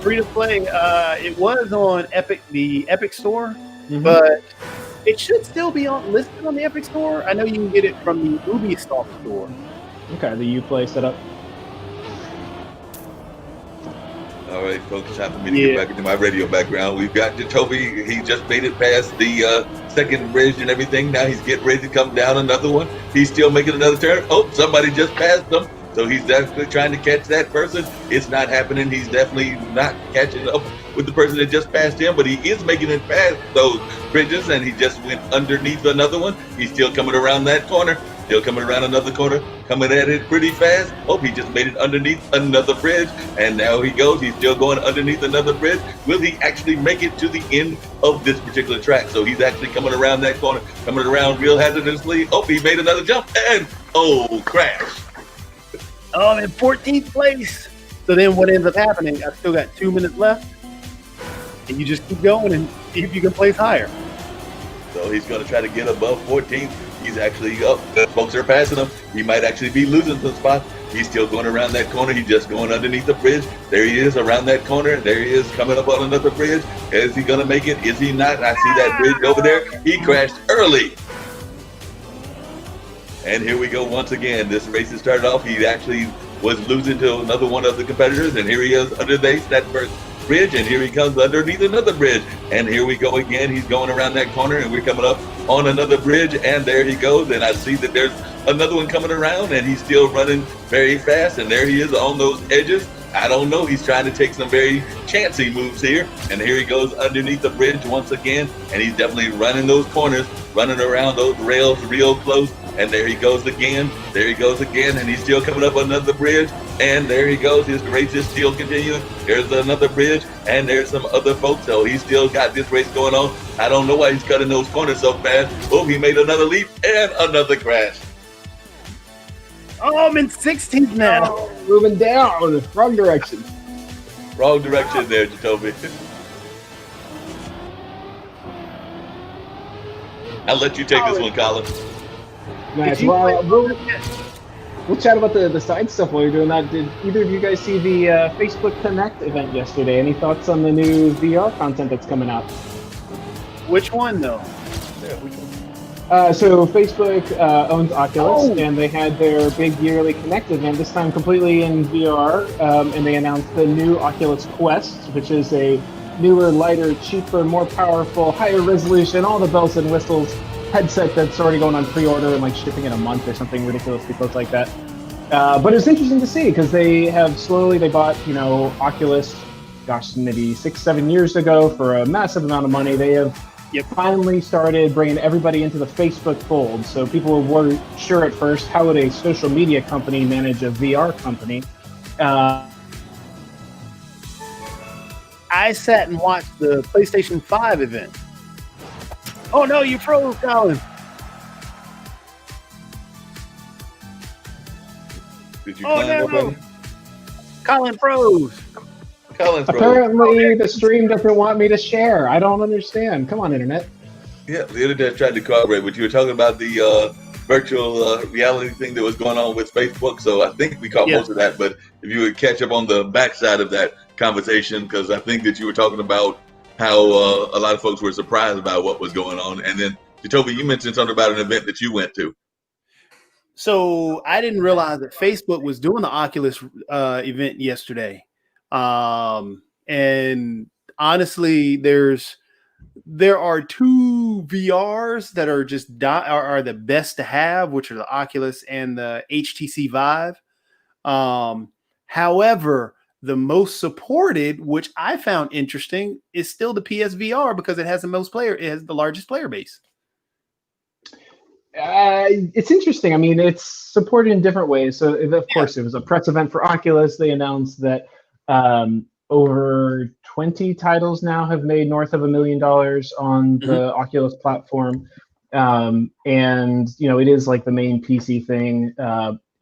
Free to play. It was on the Epic Store, but it should still be listed on the Epic Store. I know you can get it from the Ubisoft store. Okay, the Uplay setup. All right, folks, time for me to get back into my radio background. We've got Jacoby. He just made it past the second bridge and everything. Now he's getting ready to come down another one. He's still making another turn. Oh, somebody just passed him. So he's definitely trying to catch that person. It's not happening. He's definitely not catching up with the person that just passed him, but he is making it past those bridges, and he just went underneath another one. He's still coming around that corner. Still coming around another corner, coming at it pretty fast. Oh, he just made it underneath another bridge, and now he goes. He's still going underneath another bridge. Will he actually make it to the end of this particular track? So he's actually coming around that corner, coming around real hazardously. Oh, he made another jump, and crash. Oh, I'm in 14th place. So then what ends up happening, I've still got 2 minutes left, and you just keep going and see if you can place higher. So he's going to try to get above 14th. He's actually up. Folks are passing him. He might actually be losing some spots. He's still going around that corner. He's just going underneath the bridge. There he is around that corner. There he is coming up on another bridge. Is he going to make it? Is he not? I see that bridge over there. He crashed early. And here we go once again. This race has started off. He actually was losing to another one of the competitors. And here he is underneath that first bridge. And here he comes underneath another bridge. And here we go again. He's going around that corner. And we're coming up on another bridge. And there he goes. And I see that there's another one coming around. And he's still running very fast. And there he is on those edges. I don't know. He's trying to take some very chancy moves here. And here he goes underneath the bridge once again. And he's definitely running those corners, running around those rails real close. And there he goes again. There he goes again. And he's still coming up another bridge. And there he goes. His race is still continuing. There's another bridge. And there's some other folks. So he's still got this race going on. I don't know why he's cutting those corners so fast. Oh, he made another leap and another crash. Oh, I'm in 16th now. Oh, moving down, wrong direction. Wrong direction there, Jacoby. I'll let you take this one, Colin. Nice. Well, we'll chat about the side stuff while you're doing that. Did either of you guys see the Facebook Connect event yesterday? Any thoughts on the new VR content that's coming out? Which one, though? Yeah, which one? So Facebook owns Oculus, and they had their big yearly Connect event, this time completely in VR, and they announced the new Oculus Quest, which is a newer, lighter, cheaper, more powerful, higher resolution, all the bells and whistles headset that's already going on pre-order and like shipping in a month or something ridiculously close like that. But it's interesting to see because they bought, Oculus, gosh, maybe 6-7 years ago for a massive amount of money. They have finally started bringing everybody into the Facebook fold. So people weren't sure at first, how would a social media company manage a VR company? I sat and watched the PlayStation 5 event. Oh no, you froze, Colin. Did you climb up on it? Colin froze. Colin froze. Apparently, the stream doesn't want me to share. I don't understand. Come on, internet. Yeah, the internet tried to cooperate, but you were talking about the virtual reality thing that was going on with Facebook. So I think we caught most of that. But if you would catch up on the backside of that conversation, because I think that you were talking about how a lot of folks were surprised about what was going on. And then, Jacoby, you mentioned something about an event that you went to. So I didn't realize that Facebook was doing the Oculus event yesterday. And honestly, there are two VRs that are just are the best to have, which are the Oculus and the HTC Vive. However, the most supported, which I found interesting, is still the PSVR because it has the largest player base. It's interesting. I mean, it's supported in different ways. So, of course, it was a press event for Oculus. They announced that over 20 titles now have made north of $1 million on the Oculus platform. And, it is like the main PC thing.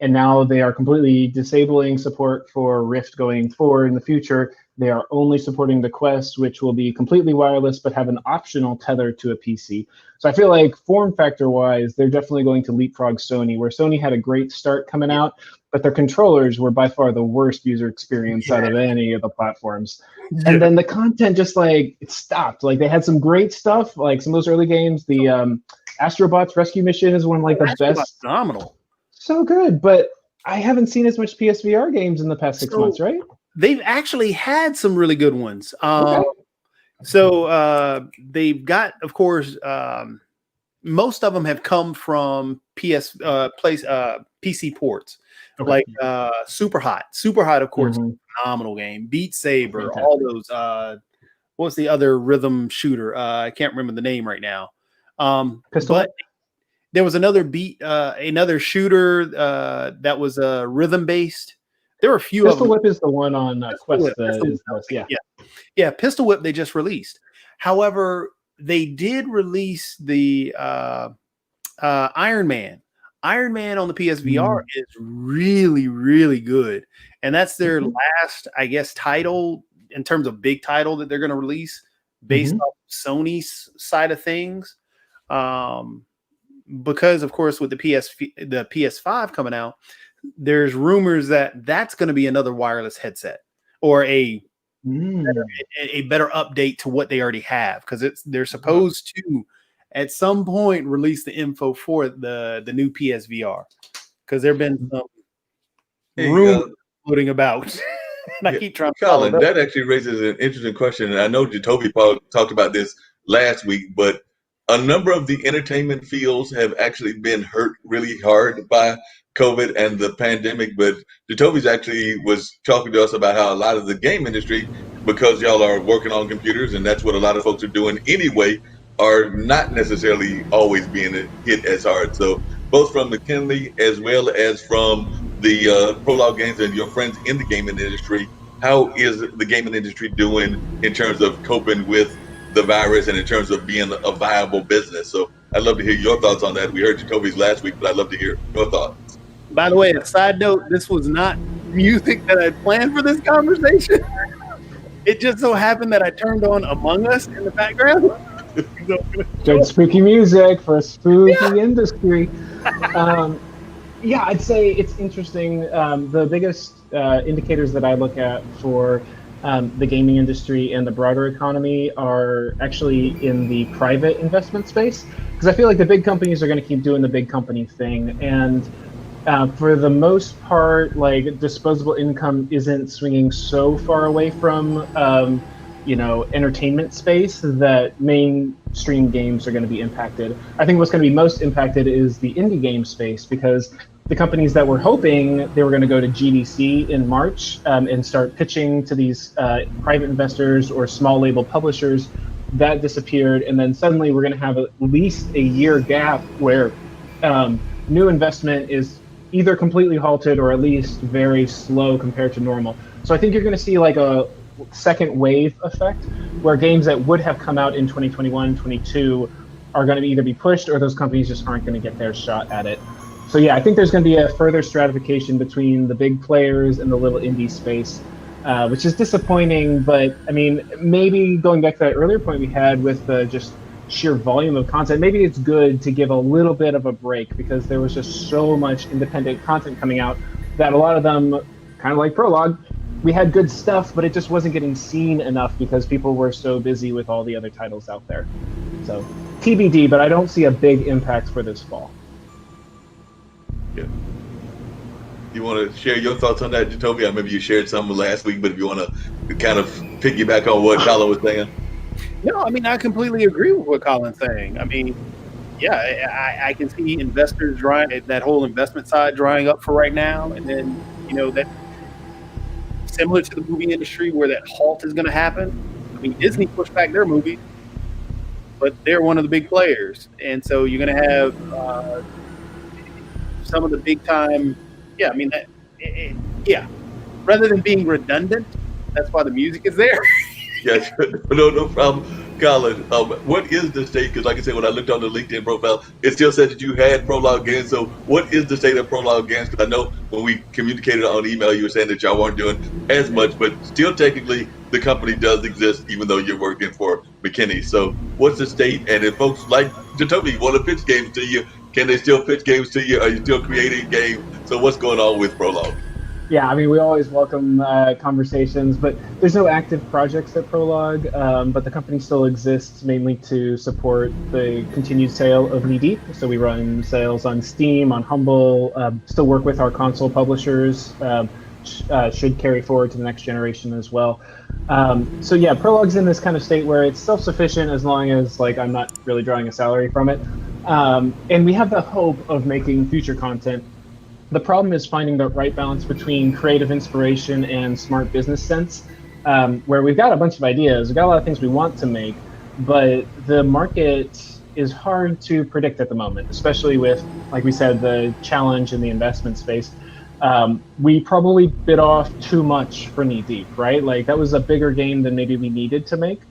And now they are completely disabling support for Rift going forward in the future. They are only supporting the Quest, which will be completely wireless, but have an optional tether to a PC. So I feel like form factor wise, they're definitely going to leapfrog Sony, where Sony had a great start coming out, but their controllers were by far the worst user experience out of any of the platforms. And then the content just it stopped. Like they had some great stuff, like some of those early games. The Astrobots Rescue Mission is one of the best. Phenomenal. So good, but I haven't seen as much PSVR games in the past 6 months, right? They've actually had some really good ones. Okay. So they've got, of course, most of them have come from PC ports. Okay. like Super Hot. Super Hot, of course, Mhm. phenomenal game. Beat Saber, Fantastic. all those. What was the other rhythm shooter? I can't remember the name right now. Pistol But Whip? there was another another shooter that was rhythm based. There were a few Pistol of them. Whip is the one on Pistol Quest. Whip, Pistol Whip, Yeah. yeah, Pistol Whip they just released. However, they did release the Iron Man. Iron Man on the PSVR is really, really good, and that's their last, I guess, title in terms of big title that they're going to release based off Sony's side of things. Because of course with the PS5 coming out, there's rumors that that's going to be another wireless headset or a better update to what they already have, because they're supposed to at some point release the info for the new PSVR, because there've been some rumors floating about. And I keep trying to follow Colin, that actually raises an interesting question, and I know Jacoby talked about this last week, but a number of the entertainment fields have actually been hurt really hard by COVID and the pandemic. But Jacoby's actually was talking to us about how a lot of the game industry, because y'all are working on computers, and that's what a lot of folks are doing anyway, are not necessarily always being hit as hard. So both from McKinley as well as from the Prologue Games and your friends in the gaming industry, how is the gaming industry doing in terms of coping with the virus and in terms of being a viable business? So I'd love to hear your thoughts on that. We heard Jacoby's last week, but I'd love to hear your thoughts. By the way, a side note, this was not music that I planned for this conversation. It just so happened that I turned on Among Us in the background. Good spooky music for a spooky industry. Yeah, I'd say it's interesting. The biggest indicators that I look at for the gaming industry and the broader economy are actually in the private investment space, because I feel like the big companies are going to keep doing the big company thing, and for the most part, like disposable income isn't swinging so far away from entertainment space that mainstream games are going to be impacted. I think what's going to be most impacted is the indie game space, because the companies that were hoping they were going to go to GDC in March and start pitching to these private investors or small label publishers, that disappeared. And then suddenly we're going to have at least a year gap where new investment is either completely halted or at least very slow compared to normal. So I think you're going to see like a second wave effect where games that would have come out in 2021, 22 are going to either be pushed, or those companies just aren't going to get their shot at it. So yeah, I think there's going to be a further stratification between the big players and the little indie space, which is disappointing. But I mean, maybe going back to that earlier point we had with just sheer volume of content, maybe it's good to give a little bit of a break, because there was just so much independent content coming out that a lot of them, kind of like Prologue, we had good stuff, but it just wasn't getting seen enough because people were so busy with all the other titles out there. So TBD, but I don't see a big impact for this fall. Yeah. You want to share your thoughts on that, Jacoby? I remember you shared some last week, but if you want to kind of piggyback on what Colin was saying. No, I mean, I completely agree with what Colin's saying. I mean, yeah, I can see investors that whole investment side drying up for right now. And then, that similar to the movie industry where that halt is going to happen. I mean, Disney pushed back their movies, but they're one of the big players. And so you're going to have some of the big time. Yeah, I mean, rather than being redundant, that's why the music is there. Yeah, no problem. Colin, what is the state? Because like I said, when I looked on the LinkedIn profile, it still said that you had Prologue Games. So what is the state of Prologue Games? Because I know when we communicated on email, you were saying that y'all weren't doing as much, but still technically the company does exist, even though you're working for McKinney. So what's the state? And if folks like Jacoby want to pitch games to you, can they still pitch games to you? Are you still creating games? So what's going on with Prologue? Yeah, I mean, we always welcome conversations, but there's no active projects at Prologue, but the company still exists mainly to support the continued sale of Knee Deep. So we run sales on Steam, on Humble, still work with our console publishers, should carry forward to the next generation as well. So yeah, Prologue's in this kind of state where it's self-sufficient as long as I'm not really drawing a salary from it. And we have the hope of making future content The problem is finding the right balance between creative inspiration and smart business sense, where we've got a bunch of ideas, we've got a lot of things we want to make, but the market is hard to predict at the moment, especially with, like we said, the challenge in the investment space. We probably bit off too much for Knee Deep, right? Like that was a bigger game than maybe we needed to make.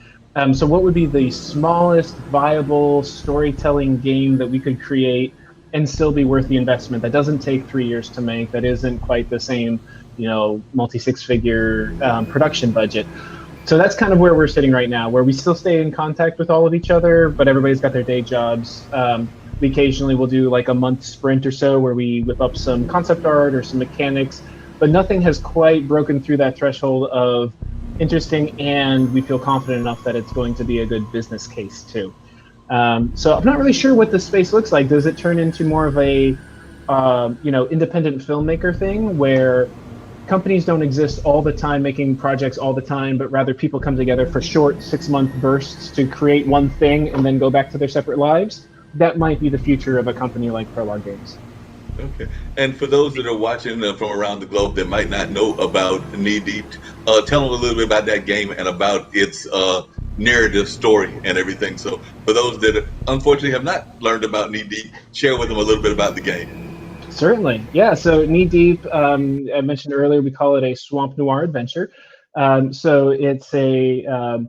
So what would be the smallest viable storytelling game that we could create and still be worth the investment, that doesn't take 3 years to make, that isn't quite the same, multi six-figure production budget? So that's kind of where we're sitting right now, where we still stay in contact with all of each other, but everybody's got their day jobs. We occasionally will do like a month sprint or so where we whip up some concept art or some mechanics, but nothing has quite broken through that threshold of interesting, and we feel confident enough that it's going to be a good business case too. So I'm not really sure what the space looks like. Does it turn into more of a, independent filmmaker thing where companies don't exist all the time making projects all the time, but rather people come together for short 6-month bursts to create one thing and then go back to their separate lives? That might be the future of a company like Prologue Games. Okay. And for those that are watching from around the globe that might not know about Knee Deep, tell them a little bit about that game and about its narrative story and everything. So for those that unfortunately have not learned about Knee Deep, share with them a little bit about the game. Certainly. Yeah. So Knee Deep, I mentioned earlier, we call it a swamp noir adventure. So it's a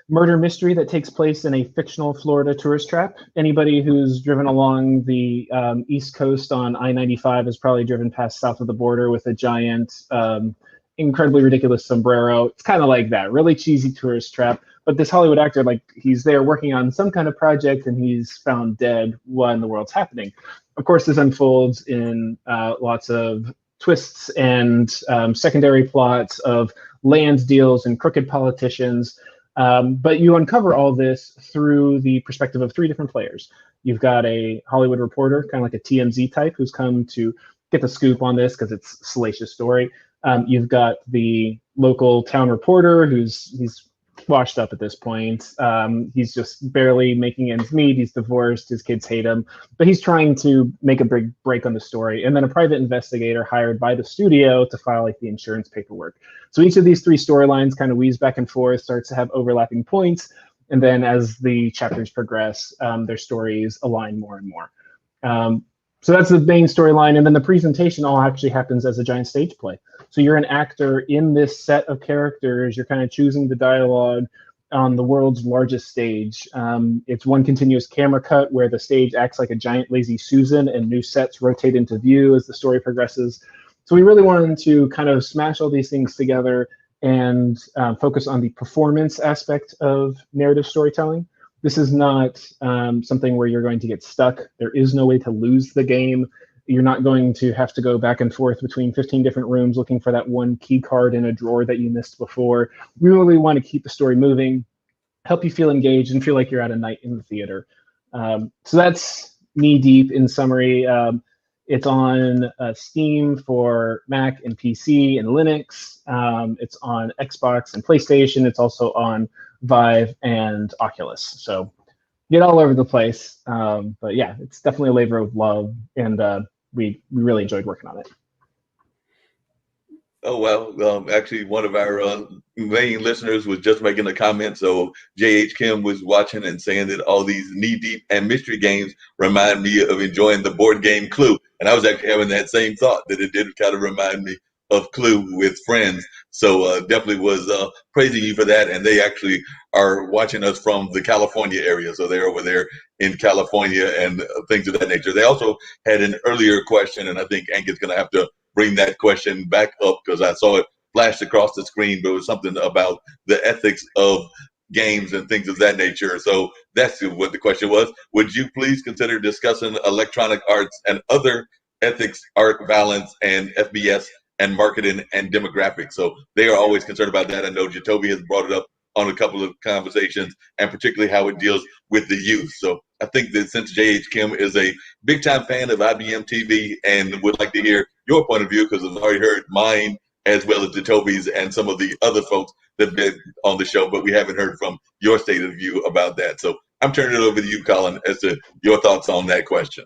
murder mystery that takes place in a fictional Florida tourist trap. Anybody who's driven along the East Coast on I-95 has probably driven past south of the border with a giant, incredibly ridiculous sombrero. It's kind of like that, really cheesy tourist trap. But this Hollywood actor, like, he's there working on some kind of project and he's found dead. What in the world's happening? Of course, this unfolds in lots of twists and secondary plots of land deals and crooked politicians. But you uncover all this through the perspective of 3 different players. You've got a Hollywood reporter, kind of like a TMZ type, who's come to get the scoop on this because it's a salacious story. You've got the local town reporter he's washed up at this point. He's just barely making ends meet. He's divorced. His kids hate him, but he's trying to make a big break on the story. And then a private investigator hired by the studio to file like the insurance paperwork. So each of these 3 storylines kind of weaves back and forth, starts to have overlapping points. And then as the chapters progress, their stories align more and more. So that's the main storyline. And then the presentation all actually happens as a giant stage play. So you're an actor in this set of characters. You're kind of choosing the dialogue on the world's largest stage. It's one continuous camera cut where the stage acts like a giant lazy Susan and new sets rotate into view as the story progresses. So we really wanted to kind of smash all these things together and focus on the performance aspect of narrative storytelling. This is not something where you're going to get stuck. There is no way to lose the game. You're not going to have to go back and forth between 15 different rooms looking for that one key card in a drawer that you missed before. We really want to keep the story moving, help you feel engaged and feel like you're at a night in the theater. So that's Knee Deep in summary. It's on Steam for Mac and PC and Linux. It's on Xbox and PlayStation. It's also on Vive and Oculus. So get all over the place. But yeah, it's definitely a labor of love, and we really enjoyed working on it. Oh, well, actually, one of our main listeners was just making a comment. So J.H. Kim was watching and saying that all these Knee Deep and mystery games remind me of enjoying the board game Clue. And I was actually having that same thought, that it did kind of remind me of Clue with friends. So definitely was praising you for that. And they actually are watching us from the California area. So they're over there in California and things of that nature. They also had an earlier question, and I think Hank is going to have to bring that question back up because I saw it flashed across the screen, but it was something about the ethics of games and things of that nature. So that's what the question was. Would you please consider discussing electronic arts and other ethics, art, balance, and FBS and marketing and demographics? So they are always concerned about that. I know Jacoby has brought it up on a couple of conversations, and particularly how it deals with the youth. So I think that since J.H. Kim is a big time fan of IBM TV and would like to hear your point of view, because I've already heard mine as well as Jacoby's and some of the other folks that have been on the show, but we haven't heard from your state of view about that. So I'm turning it over to you, Colin, as to your thoughts on that question.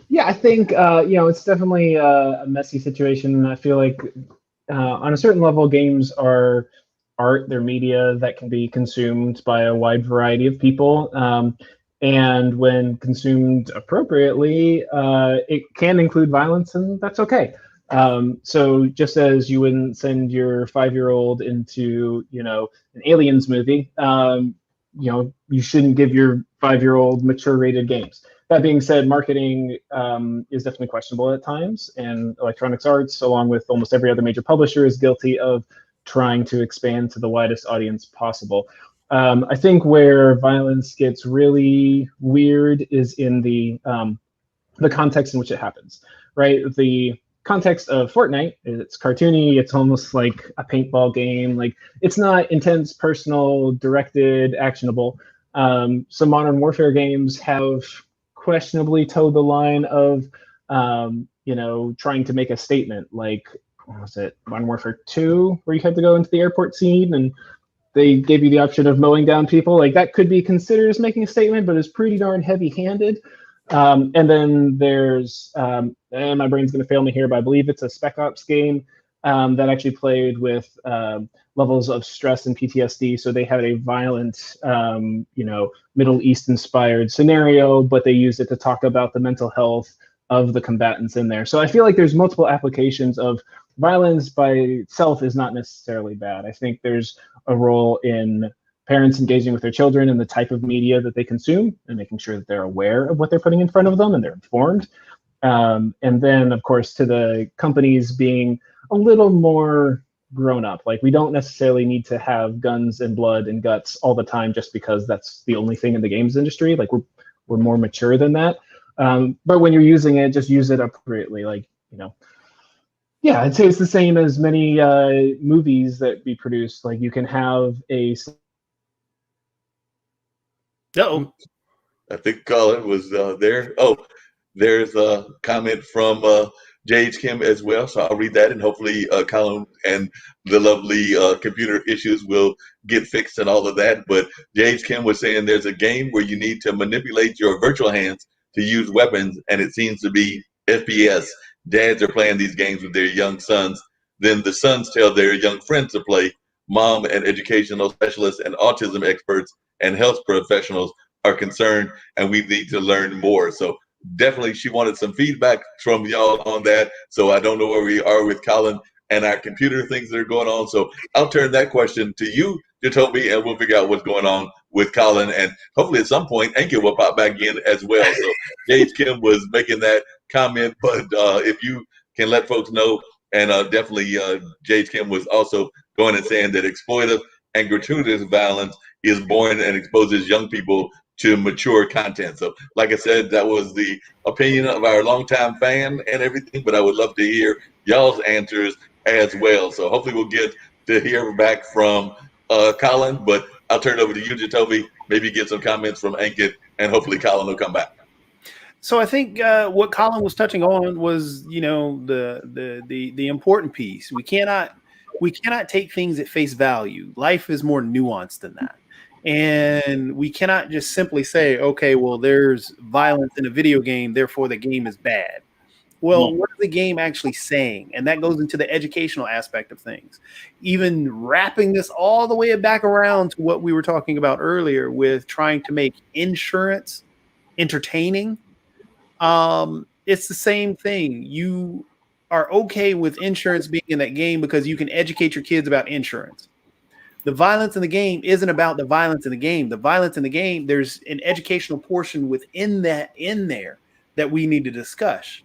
Yeah, I think it's definitely a messy situation. I feel like on a certain level, games are art, they're media that can be consumed by a wide variety of people. And when consumed appropriately, it can include violence, and that's okay. So just as you wouldn't send your 5-year-old into, an Aliens movie, you shouldn't give your 5-year-old mature rated games. That being said, marketing is definitely questionable at times, and Electronic Arts, along with almost every other major publisher, is guilty of trying to expand to the widest audience possible. I think where violence gets really weird is in the context in which it happens, right? The context of Fortnite, it's cartoony, it's almost like a paintball game. Like, it's not intense, personal, directed, actionable. Some Modern Warfare games have questionably towed the line of, trying to make a statement. Like, what was it, Modern Warfare 2, where you had to go into the airport scene and they gave you the option of mowing down people. Like, that could be considered as making a statement, but it's pretty darn heavy-handed. And then there's, and my brain's going to fail me here, but I believe it's a Spec Ops game that actually played with levels of stress and PTSD. So they had a violent, Middle East-inspired scenario, but they used it to talk about the mental health of the combatants in there. So I feel like there's multiple applications of violence by itself is not necessarily bad. I think there's a role in parents engaging with their children and the type of media that they consume and making sure that they're aware of what they're putting in front of them and they're informed. And then, of course, to the companies being a little more grown up. Like, we don't necessarily need to have guns and blood and guts all the time just because that's the only thing in the games industry. Like, we're more mature than that. But when you're using it, just use it appropriately. Like, yeah, I'd say it's the same as many movies that we produce. Like, you can have a I think Colin was there. Oh, there's a comment from Jade Kim as well. So I'll read that, and hopefully Colin and the lovely computer issues will get fixed and all of that. But Jade Kim was saying there's a game where you need to manipulate your virtual hands to use weapons, and it seems to be FPS. Dads are playing these games with their young sons. Then the sons tell their young friends to play. Mom and educational specialists and autism experts and health professionals are concerned, and we need to learn more. So definitely, she wanted some feedback from y'all on that. So I don't know where we are with Colin and our computer things that are going on. So I'll turn that question to you, Jacoby, and we'll figure out what's going on with Colin. And hopefully at some point, Anki will pop back in as well. So Jade Kim was making that comment, but if you can let folks know, and definitely Jade Kim was also going and saying that exploitive and gratuitous violence is born and exposes young people to mature content. So, like I said, that was the opinion of our longtime fan and everything, but I would love to hear y'all's answers as well. So hopefully we'll get to hear back from Colin, but I'll turn it over to you, Jacoby, maybe get some comments from Ankit, and hopefully Colin will come back. So I think what Colin was touching on was, the important piece. We cannot take things at face value. Life is more nuanced than that. And we cannot just simply say, okay, well, there's violence in a video game, therefore the game is bad. Well, what is the game actually saying? And that goes into the educational aspect of things. Even wrapping this all the way back around to what we were talking about earlier with trying to make insurance entertaining. It's the same thing. You are okay with insurance being in that game because you can educate your kids about insurance. The violence in the game isn't about the violence in the game. The violence in the game, there's an educational portion within that in there that we need to discuss.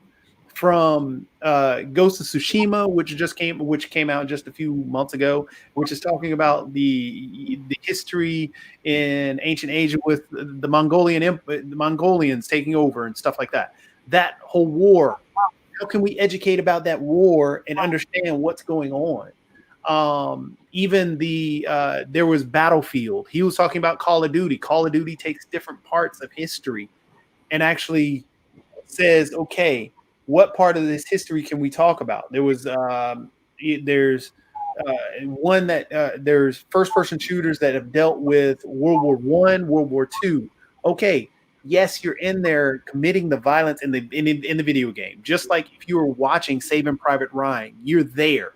From Ghost of Tsushima, which came out just a few months ago, which is talking about the history in ancient Asia with the Mongolians taking over and stuff like that. That whole war. How can we educate about that war and understand what's going on? Even there was Battlefield. He was talking about Call of Duty. Call of Duty takes different parts of history and actually says, okay, what part of this history can we talk about? There was there's one that there's first person shooters that have dealt with World War I, World War II. Okay, yes, you're in there committing the violence in the video game. Just like if you were watching Saving Private Ryan, you're there,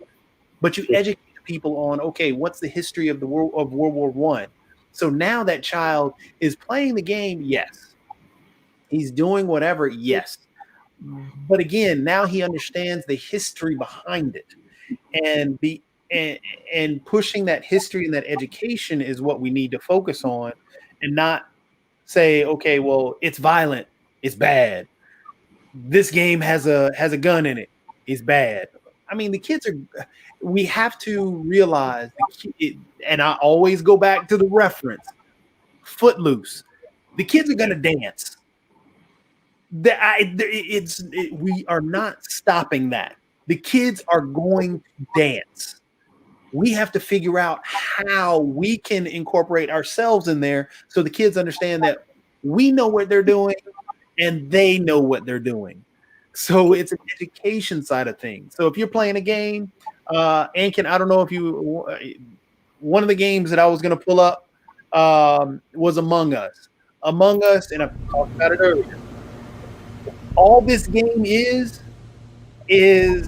but you educate people on, okay, what's the history of World War One? So now that child is playing the game, yes, he's doing whatever, yes, but again, now he understands the history behind it, and pushing that history and that education is what we need to focus on, and not say, okay, well, it's violent, it's bad. This game has a gun in it, it's bad. I mean, the kids are. We have to realize, and I always go back to the reference, Footloose. The kids are gonna dance. We are not stopping that. The kids are going to dance. We have to figure out how we can incorporate ourselves in there so the kids understand that we know what they're doing and they know what they're doing. So it's an education side of things. So if you're playing a game, Ankin, I don't know if you, one of the games that I was going to pull up was Among Us. Among Us, and I've talked about it earlier. All this game is a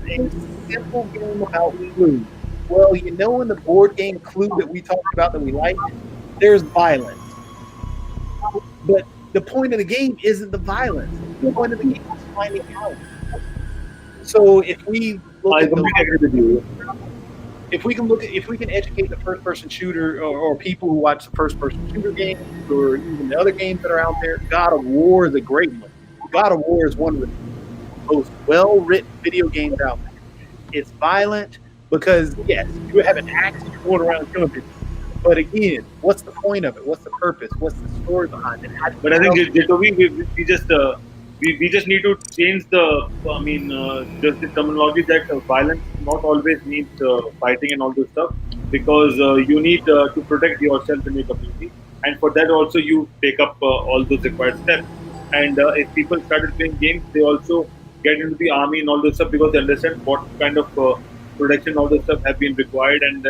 simple game about Clue. Well, you know, in the board game Clue that we talked about that we like, there's violence. But the point of the game isn't the violence. The point of the game is finding out. So if we look at if we can educate the first-person shooter or people who watch the first-person shooter games or even the other games that are out there, God of War is a great one. God of War is one of the most well-written video games out there. It's violent because, yes, you have an axe and you're going around killing people. But again, what's the point of it? What's the purpose? What's the story behind it? But I think we just need to change just the terminology that violence not always means fighting and all this stuff, because you need to protect yourself in your community, and for that also you take up all those required steps. And if people started playing games, they also get into the army and all this stuff because they understand what kind of protection all this stuff have been required, and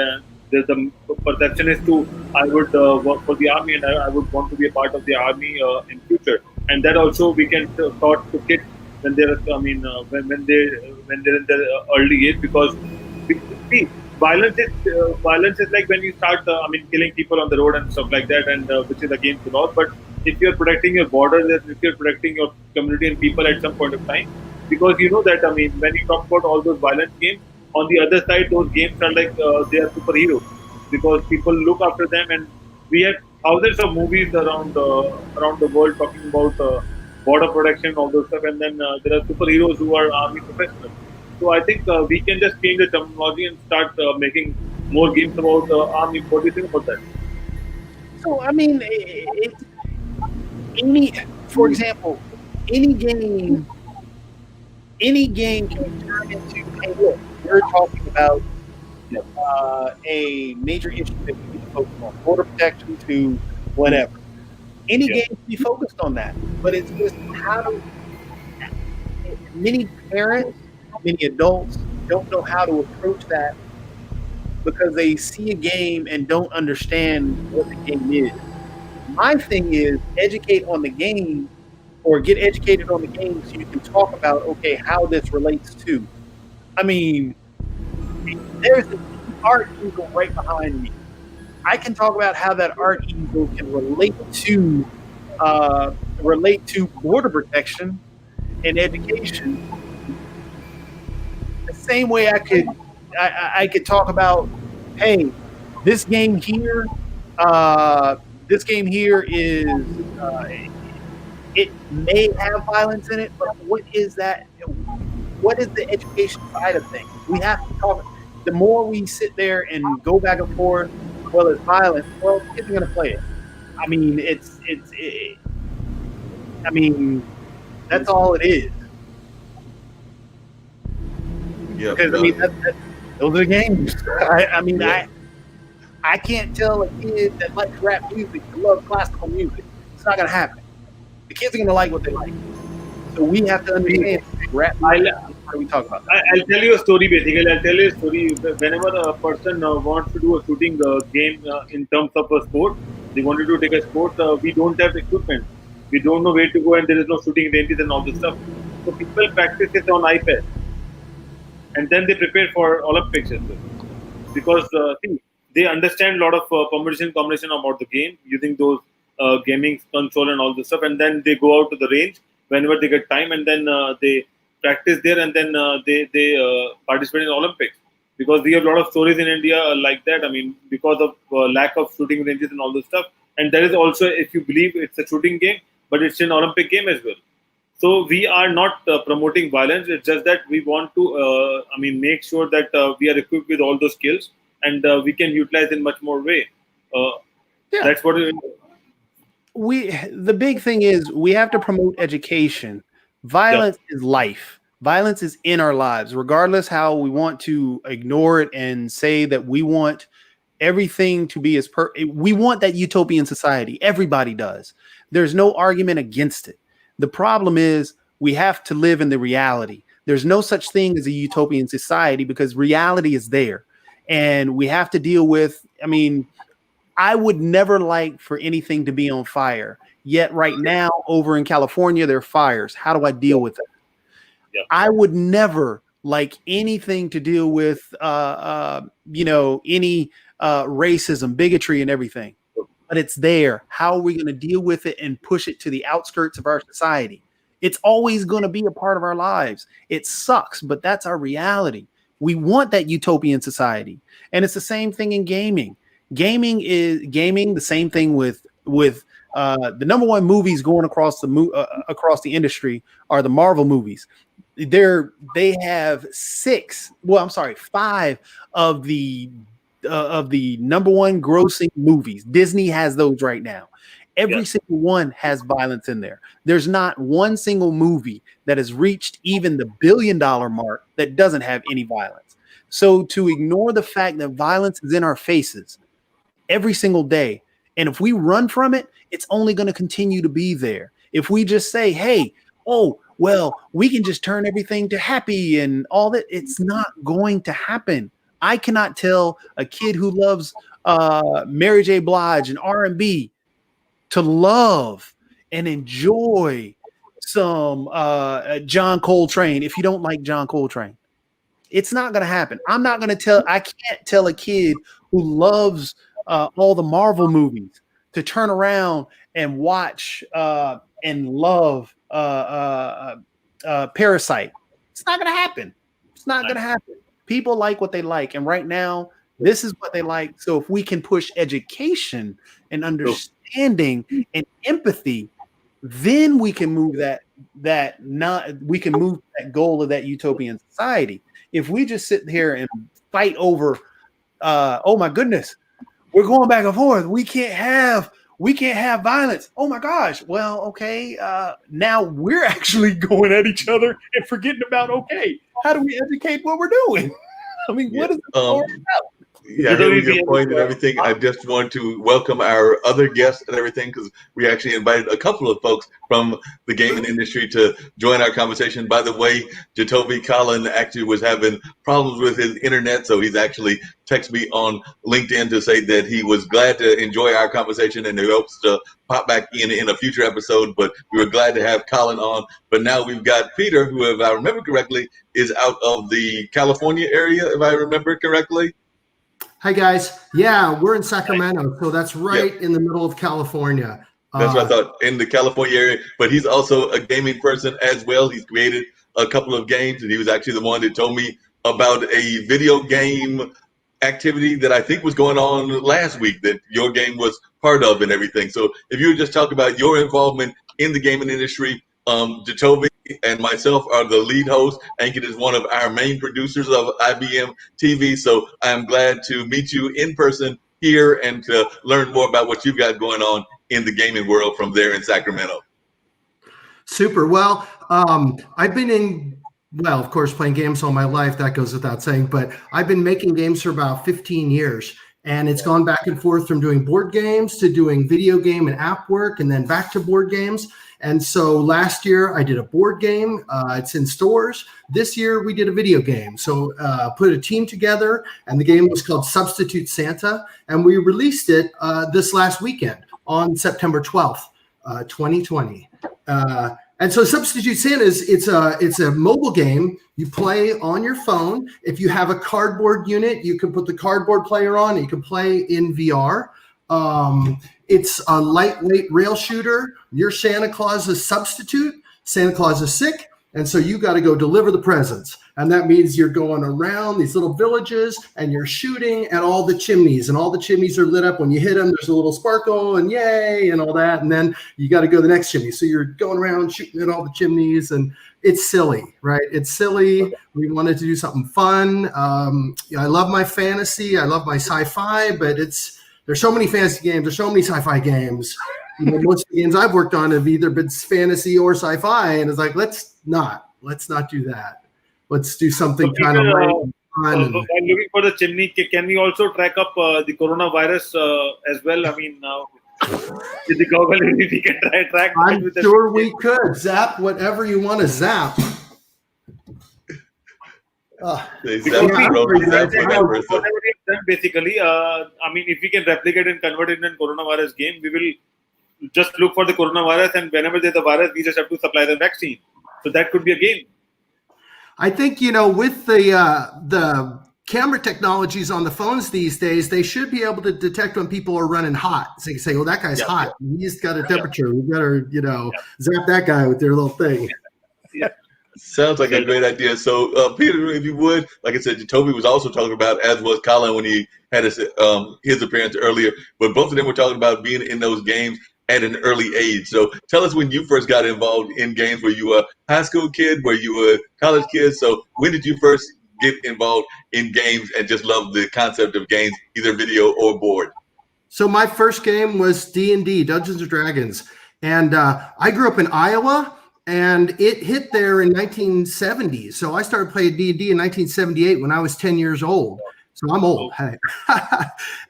the perception is to I would work for the army and I would want to be a part of the army in future. And that also we can taught to kids when they're when they're in their early age, because see, violence is like when you start killing people on the road and stuff like that, and which is against the law. But if you're protecting your borders, if you're protecting your community and people at some point of time, because you know that when you talk about all those violent games, on the other side those games are like they are superheroes because people look after them, and we have thousands of movies around the world talking about border protection, all those stuff, and then there are superheroes who are army professionals. So I think we can just change the terminology and start making more games about army. What do you think about that? So I mean, for example, any game can turn into, hey, look, we're talking about a major issue that we need to focus on, border protection to whatever. Any game can be focused on that, but it's just many parents, many adults don't know how to approach that because they see a game and don't understand what the game is. My thing is educate on the game, or get educated on the game so you can talk about, okay, how this relates to. I mean, there's an art eagle right behind me. I can talk about how that art eagle can relate to border protection and education. The same way I could talk about, hey, this game here is it may have violence in it, but what is that? What is the education side of things? We have to talk. The more we sit there and go back and forth, well, it's violent. Well, kids are going to play it. I mean, I mean, that's all it is. Yeah. Because I mean, those are the games. I can't tell a kid that likes rap music to love classical music. It's not going to happen. The kids are going to like what they like. So we have to understand rap music. How do we talk about that? I'll tell you a story. Basically, I'll tell you a story. Whenever a person wants to do a shooting game in terms of a sport, they wanted to take a sport. We don't have equipment. We don't know where to go, and there is no shooting ranges and all this stuff. So people practice it on iPad, and then they prepare for Olympics as well. Because see, they understand a lot of permutation combination about the game using those gaming console and all this stuff, and then they go out to the range whenever they get time, and then they practice there, and then they participate in Olympics. Because we have a lot of stories in India like that. I mean, because of lack of shooting ranges and all this stuff, and there is also, if you believe it's a shooting game, but it's an Olympic game as well. So we are not promoting violence. It's just that we want to, make sure that we are equipped with all those skills, and we can utilize in much more way. That's what the big thing is we have to promote education. Violence is life. Violence is in our lives, regardless how we want to ignore it and say that we want everything to be we want that utopian society. Everybody does. There's no argument against it. The problem is we have to live in the reality. There's no such thing as a utopian society because reality is there. And we have to deal with, I would never like for anything to be on fire. Yet right now over in California, there are fires. How do I deal with that? Yeah. I would never like anything to deal with, any racism, bigotry and everything. But it's there. How are we going to deal with it and push it to the outskirts of our society? It's always going to be a part of our lives. It sucks, but that's our reality. We want that utopian society. And it's the same thing in gaming. Gaming the same thing with the number one movies going across the industry are the Marvel movies. They have 5 of the number one grossing movies. Disney has those right now. Every single one has violence in there. There's not one single movie that has reached even the $1 billion mark that doesn't have any violence. So to ignore the fact that violence is in our faces every single day, and if we run from it, it's only going to continue to be there. If we just say, hey, we can just turn everything to happy and all that, it's not going to happen. I cannot tell a kid who loves Mary J. Blige and R&B to love and enjoy some John Coltrane if you don't like John Coltrane. It's not going to happen. I can't tell a kid who loves all the Marvel movies to turn around and watch and love Parasite. It's not going to happen. It's not going to happen. People like what they like. And right now, this is what they like. So if we can push education and understanding and empathy, then we can move that goal of that utopian society. If we just sit here and fight over, oh my goodness, we're going back and forth. We can't have violence. Oh my gosh. Well, okay. Now we're actually going at each other and forgetting about, okay, how do we educate what we're doing? What is it about? Yeah, I hear your point and everything. I just want to welcome our other guests and everything because we actually invited a couple of folks from the gaming industry to join our conversation. By the way, Jatovy Collin actually was having problems with his internet, so he's actually texted me on LinkedIn to say that he was glad to enjoy our conversation and he hopes to pop back in a future episode. But we were glad to have Collin on. But now we've got Peter, who, if I remember correctly, is out of the California area, if I remember correctly. Hi, guys. Yeah, we're in Sacramento, so that's right in the middle of California. That's what I thought, in the California area. But he's also a gaming person as well. He's created a couple of games, and he was actually the one that told me about a video game activity that I think was going on last week that your game was part of and everything. So if you would just talk about your involvement in the gaming industry, Jatovy and myself are the lead host. Ankit is one of our main producers of IBM TV. So I'm glad to meet you in person here and to learn more about what you've got going on in the gaming world from there in Sacramento. Super. Well, I've been of course, playing games all my life. That goes without saying. But I've been making games for about 15 years. And it's gone back and forth from doing board games to doing video game and app work and then back to board games. And so last year I did a board game. It's in stores. This year we did a video game. So put a team together, and the game was called Substitute Santa. And we released it this last weekend on September 12th. 2020. And so Substitute Santa it's a mobile game you play on your phone. If you have a cardboard unit, you can put the cardboard player on. You can play in VR. It's a lightweight rail shooter. You're Santa Claus's substitute. Santa Claus is sick, and so you got to go deliver the presents. And that means you're going around these little villages and you're shooting at all the chimneys, and all the chimneys are lit up. When you hit them, there's a little sparkle and yay and all that. And then you got to go to the next chimney. So you're going around shooting at all the chimneys, and it's silly, right? It's silly. We wanted to do something fun. I love my fantasy. I love my sci-fi, but there's so many fantasy games. There's so many sci-fi games. Most of the games I've worked on have either been fantasy or sci-fi. And it's like, let's not do that. Let's do something kind of fun. While looking for the chimney, can we also track up the coronavirus as well? I mean, with the goggle, we can track. I'm sure we could zap whatever you want to zap. Basically, I mean, if we can replicate and convert it in a coronavirus game, we will just look for the coronavirus, and whenever there's a virus, we just have to supply the vaccine. So that could be a game. I think, with the camera technologies on the phones these days, they should be able to detect when people are running hot. So you can say, well, that guy's hot. He's got a temperature. We better, zap that guy with their little thing. Sounds like a great idea. So, Peter, if you would, like I said, Jacoby was also talking about, as was Colin when he had his appearance earlier, but both of them were talking about being in those games at an early age. So tell us when you first got involved in games. Were you a high school kid? Were you a college kid? So when did you first get involved in games and just love the concept of games, either video or board? So my first game was D&D, Dungeons & Dragons. And I grew up in Iowa, and it hit there in 1970. So I started playing D&D in 1978 when I was 10 years old. So I'm old. Hey.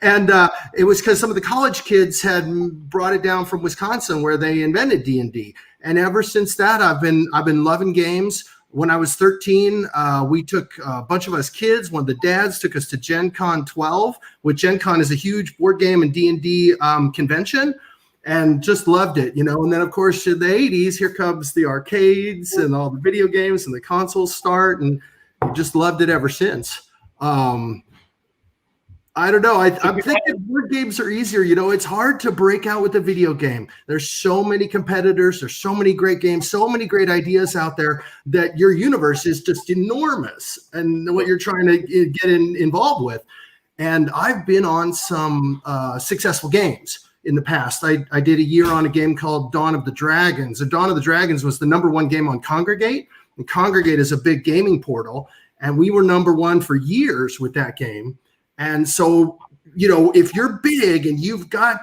And it was because some of the college kids had brought it down from Wisconsin, where they invented D&D. And ever since that, I've been loving games. When I was 13, we took a bunch of us kids. One of the dads took us to Gen Con 12, which Gen Con is a huge board game and D&D convention, and just loved it, And then, of course, in the 80s, here comes the arcades and all the video games and the consoles start, and just loved it ever since. I don't know. I'm thinking board games are easier. It's hard to break out with a video game. There's so many competitors. There's so many great games, so many great ideas out there that your universe is just enormous, and what you're trying to get involved with. And I've been on some successful games in the past. I did a year on a game called Dawn of the Dragons. And Dawn of the Dragons was the #1 game on Kongregate. And Kongregate is a big gaming portal. And we were #1 for years with that game. And so, if you're big and you've got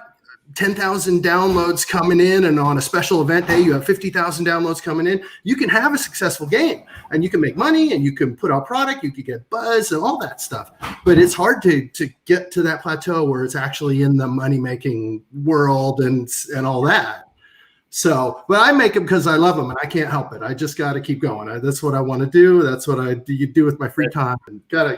10,000 downloads coming in, and on a special event day, you have 50,000 downloads coming in, you can have a successful game, and you can make money, and you can put out product, you can get buzz and all that stuff. But it's hard to get to that plateau where it's actually in the money-making world and all that. So, but I make them because I love them, and I can't help it. I just got to keep going. That's what I want to do. That's what I do with my free time. I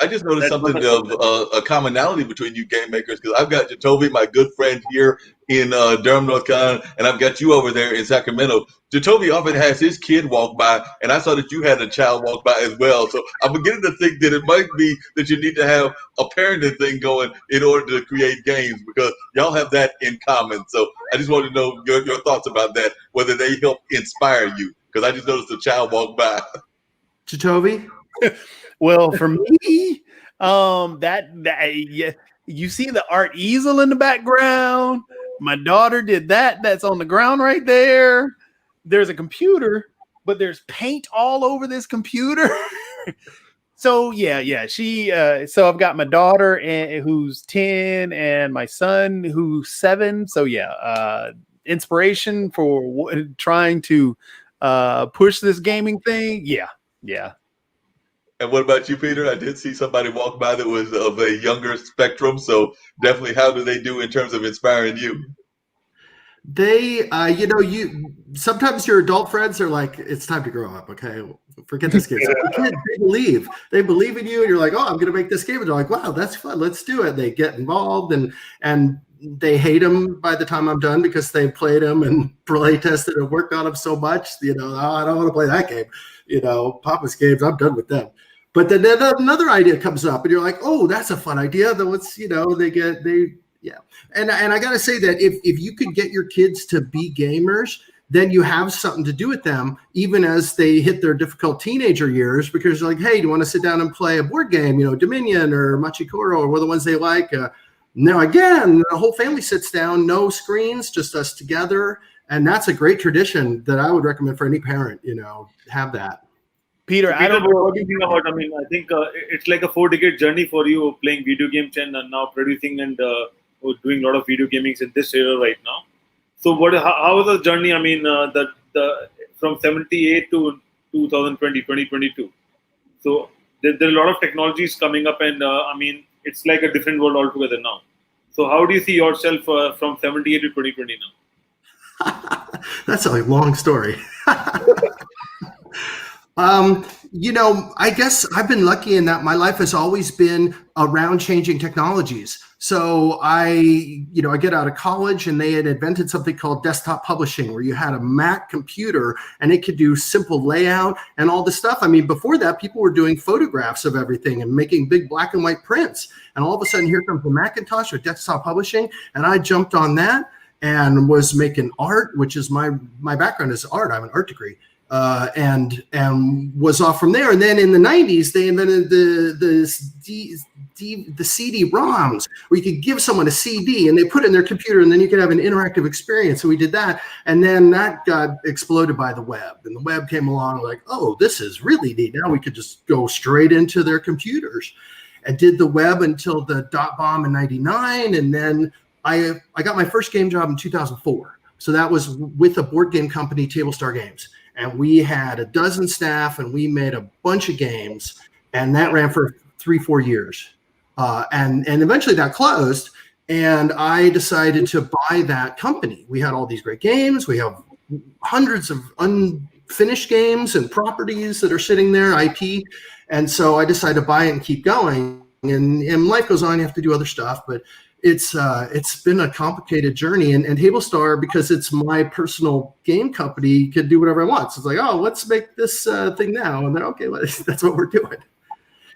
just noticed something of a commonality between you game makers, because I've got Jacoby, my good friend here in Durham, North Carolina, and I've got you over there in Sacramento. Jacoby often has his kid walk by, and I saw that you had a child walk by as well. So I'm beginning to think that it might be that you need to have a parenting thing going in order to create games, because y'all have that in common. So I just wanted to know your thoughts about that, whether they help inspire you, because I just noticed a child walk by. Jacoby? Well, for me, yeah, you see the art easel in the background. My daughter did that. That's on the ground right there. There's a computer, but there's paint all over this computer. So yeah. So I've got my daughter who's 10 and my son who's 7. So inspiration for trying to push this gaming thing. Yeah. And what about you, Peter? I did see somebody walk by that was of a younger spectrum. So definitely, how do they do in terms of inspiring you? They, sometimes your adult friends are like, it's time to grow up. Okay. Forget this game. They believe in you, and you're like, oh, I'm going to make this game. And they're like, wow, that's fun. Let's do it. They get involved, and they hate them by the time I'm done because they played them and play tested and worked on them so much. You know, oh, I don't want to play that game. You know, Papa's games, I'm done with them. But then another idea comes up, and you're like, oh, that's a fun idea. Then what's, you know, yeah. And I got to say that if you could get your kids to be gamers, then you have something to do with them, even as they hit their difficult teenager years, because you're like, hey, do you want to sit down and play a board game, you know, Dominion or Machikoro or one of the ones they like? Now, again, the whole family sits down, no screens, just us together. And that's a great tradition that I would recommend for any parent, you know, have that. Peter, I don't know. What do you think about? I mean, I think it's like a 4-decade journey for you playing video games and now producing and doing a lot of video gaming in this era right now. So, how was the journey? I mean, the from 78 to 2022. So there are a lot of technologies coming up, and I mean, it's like a different world altogether now. So, how do you see yourself from 78 to 2020 now? That's a long story. You know, I guess I've been lucky in that my life has always been around changing technologies. So I get out of college and they had invented something called desktop publishing, where you had a Mac computer and it could do simple layout and all this stuff. I mean, before that, people were doing photographs of everything and making big black and white prints. And all of a sudden, here comes the Macintosh with desktop publishing. And I jumped on that and was making art, which is my background is art. I have an art degree. And was off from there. And then in the 90s, they invented the CD-ROMs, where you could give someone a CD and they put it in their computer, and then you could have an interactive experience. So we did that. And then that got exploded by the web. And the web came along like, oh, this is really neat. Now we could just go straight into their computers. And did the web until the dot bomb in 99. And then I got my first game job in 2004. So that was with a board game company, Table Star Games. And we had a dozen staff and we made a bunch of games, and that ran for 3-4 years. And eventually that closed, and I decided to buy that company. We had all these great games. We have hundreds of unfinished games and properties that are sitting there, IP. And so I decided to buy it and keep going. And life goes on, you have to do other stuff, but it's been a complicated journey, and Table Star, because it's my personal game company, could do whatever I want. So it's like, oh, let's make this thing now, and then okay, that's what we're doing.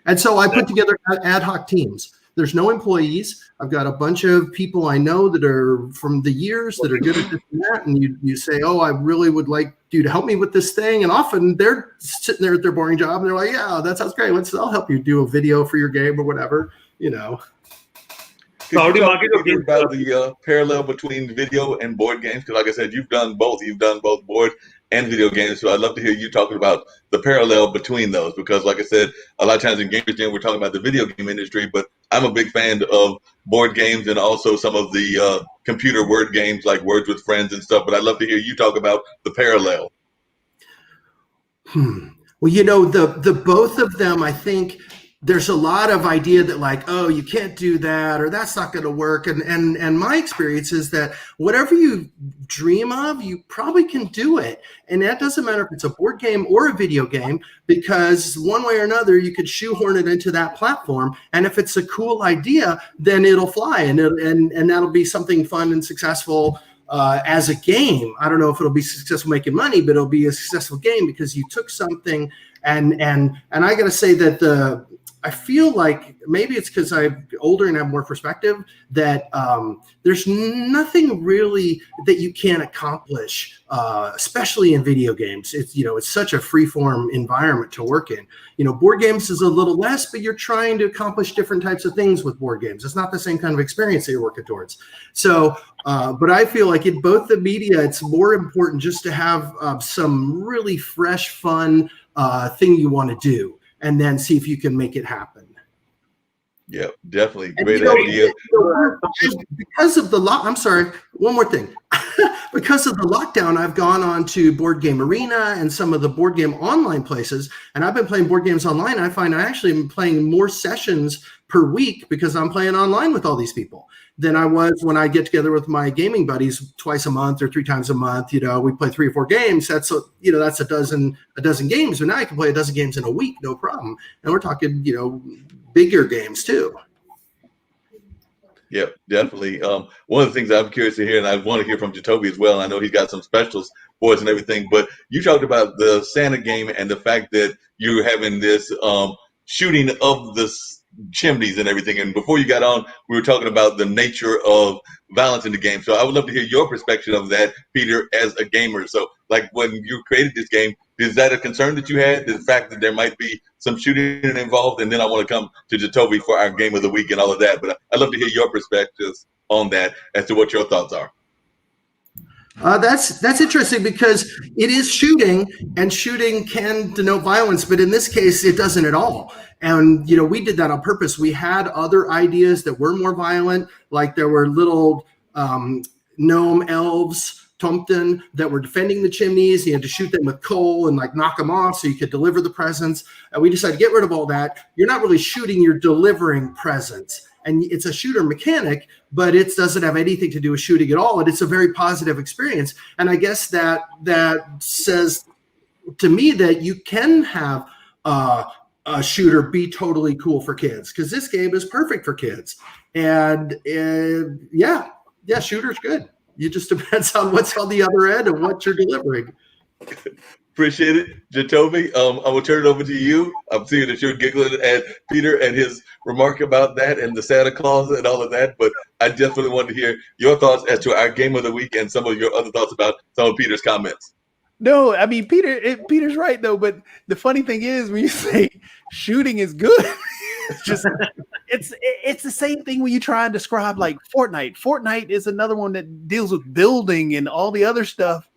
And so I put together ad hoc teams. There's no employees. I've got a bunch of people I know that are from the years that are good at this and that, and you say, oh, I really would like you to help me with this thing, and often they're sitting there at their boring job, and they're like, yeah, that sounds great. I'll help you do a video for your game or whatever, you know. So how do you market about the parallel between video and board games? Because like I said, you've done both. You've done both board and video games. So I'd love to hear you talking about the parallel between those. Because like I said, a lot of times in Gamers Jam, we're talking about the video game industry, but I'm a big fan of board games and also some of the computer word games like Words with Friends and stuff. But I'd love to hear you talk about the parallel. Well, you know, the both of them, I think, there's a lot of idea that like, oh, you can't do that, or that's not going to work. And my experience is that whatever you dream of, you probably can do it. And that doesn't matter if it's a board game or a video game, because one way or another, you could shoehorn it into that platform. And if it's a cool idea, then it'll fly, and that'll be something fun and successful as a game. I don't know if it'll be successful making money, but it'll be a successful game because you took something and I got to say that I feel like maybe it's because I'm older and have more perspective that there's nothing really that you can't accomplish, especially in video games. It's such a free-form environment to work in. Board games is a little less, but you're trying to accomplish different types of things with board games. It's not the same kind of experience that you're working towards. So, but I feel like in both the media, it's more important just to have some really fresh, fun thing you want to do, and then see if you can make it happen. Yeah, definitely. Great idea. Because of the I'm sorry, one more thing. Because of the lockdown, I've gone on to Board Game Arena and some of the board game online places, and I've been playing board games online. I find I actually am playing more sessions per week because I'm playing online with all these people than I was when I get together with my gaming buddies twice a month or 3 times a month. We play 3 or 4 games. That's a dozen games. But now I can play a dozen games in a week, no problem. And we're talking, bigger games too. Yep, definitely. One of the things I'm curious to hear, and I want to hear from Jacoby as well. I know he's got some specials for us and everything, but you talked about the Santa game and the fact that you're having this shooting of the chimneys and everything. And before you got on, we were talking about the nature of violence in the game. So I would love to hear your perspective of that, Peter, as a gamer. So, like, when you created this game, is that a concern that you had, the fact that there might be some shooting involved? And then I want to come to Jacoby for our game of the week and all of that. But I'd love to hear your perspectives on that as to what your thoughts are. That's interesting because it is shooting, and shooting can denote violence, but in this case, it doesn't at all. And we did that on purpose. We had other ideas that were more violent, like there were little gnome elves, Tomten, that were defending the chimneys. You had to shoot them with coal and like knock them off so you could deliver the presents. And we decided to get rid of all that. You're not really shooting, you're delivering presents. And it's a shooter mechanic, but it doesn't have anything to do with shooting at all. And it's a very positive experience. And I guess that says to me that you can have a shooter be totally cool for kids, because this game is perfect for kids. And yeah, shooter's good. It just depends on what's on the other end and what you're delivering. Appreciate it. Jacoby, I will turn it over to you. I'm seeing that you're giggling at Peter and his remark about that and the Santa Claus and all of that, but I definitely want to hear your thoughts as to our game of the week and some of your other thoughts about some of Peter's comments. No, I mean, Peter's right, though, but the funny thing is when you say shooting is good, it's just it's the same thing when you try and describe like Fortnite. Fortnite is another one that deals with building and all the other stuff.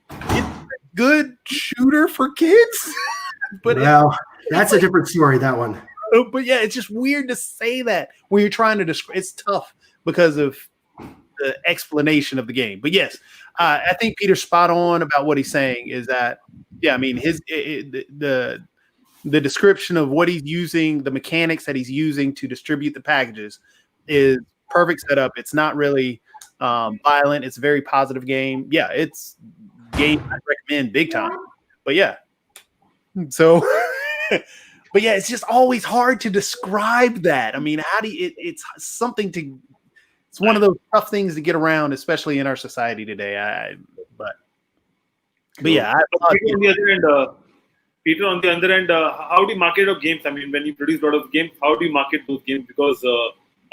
It's a good shooter for kids. But that's a different story, that one. But yeah, it's just weird to say that when you're trying to describe. It's tough because of the explanation of the game. But yes, I think Peter's spot on about what he's saying is that, yeah, I mean, the description of what he's using, the mechanics that he's using to distribute the packages is perfect setup. It's not really violent. It's a very positive game. Yeah, it's game I'd recommend big time. But yeah, so, but yeah, it's just always hard to describe that. I mean, how do you, it's something to, it's one of those tough things to get around, especially in our society today. But yeah. Peter, on the other end, how do you market your games? I mean, when you produce a lot of games, how do you market those games? Because,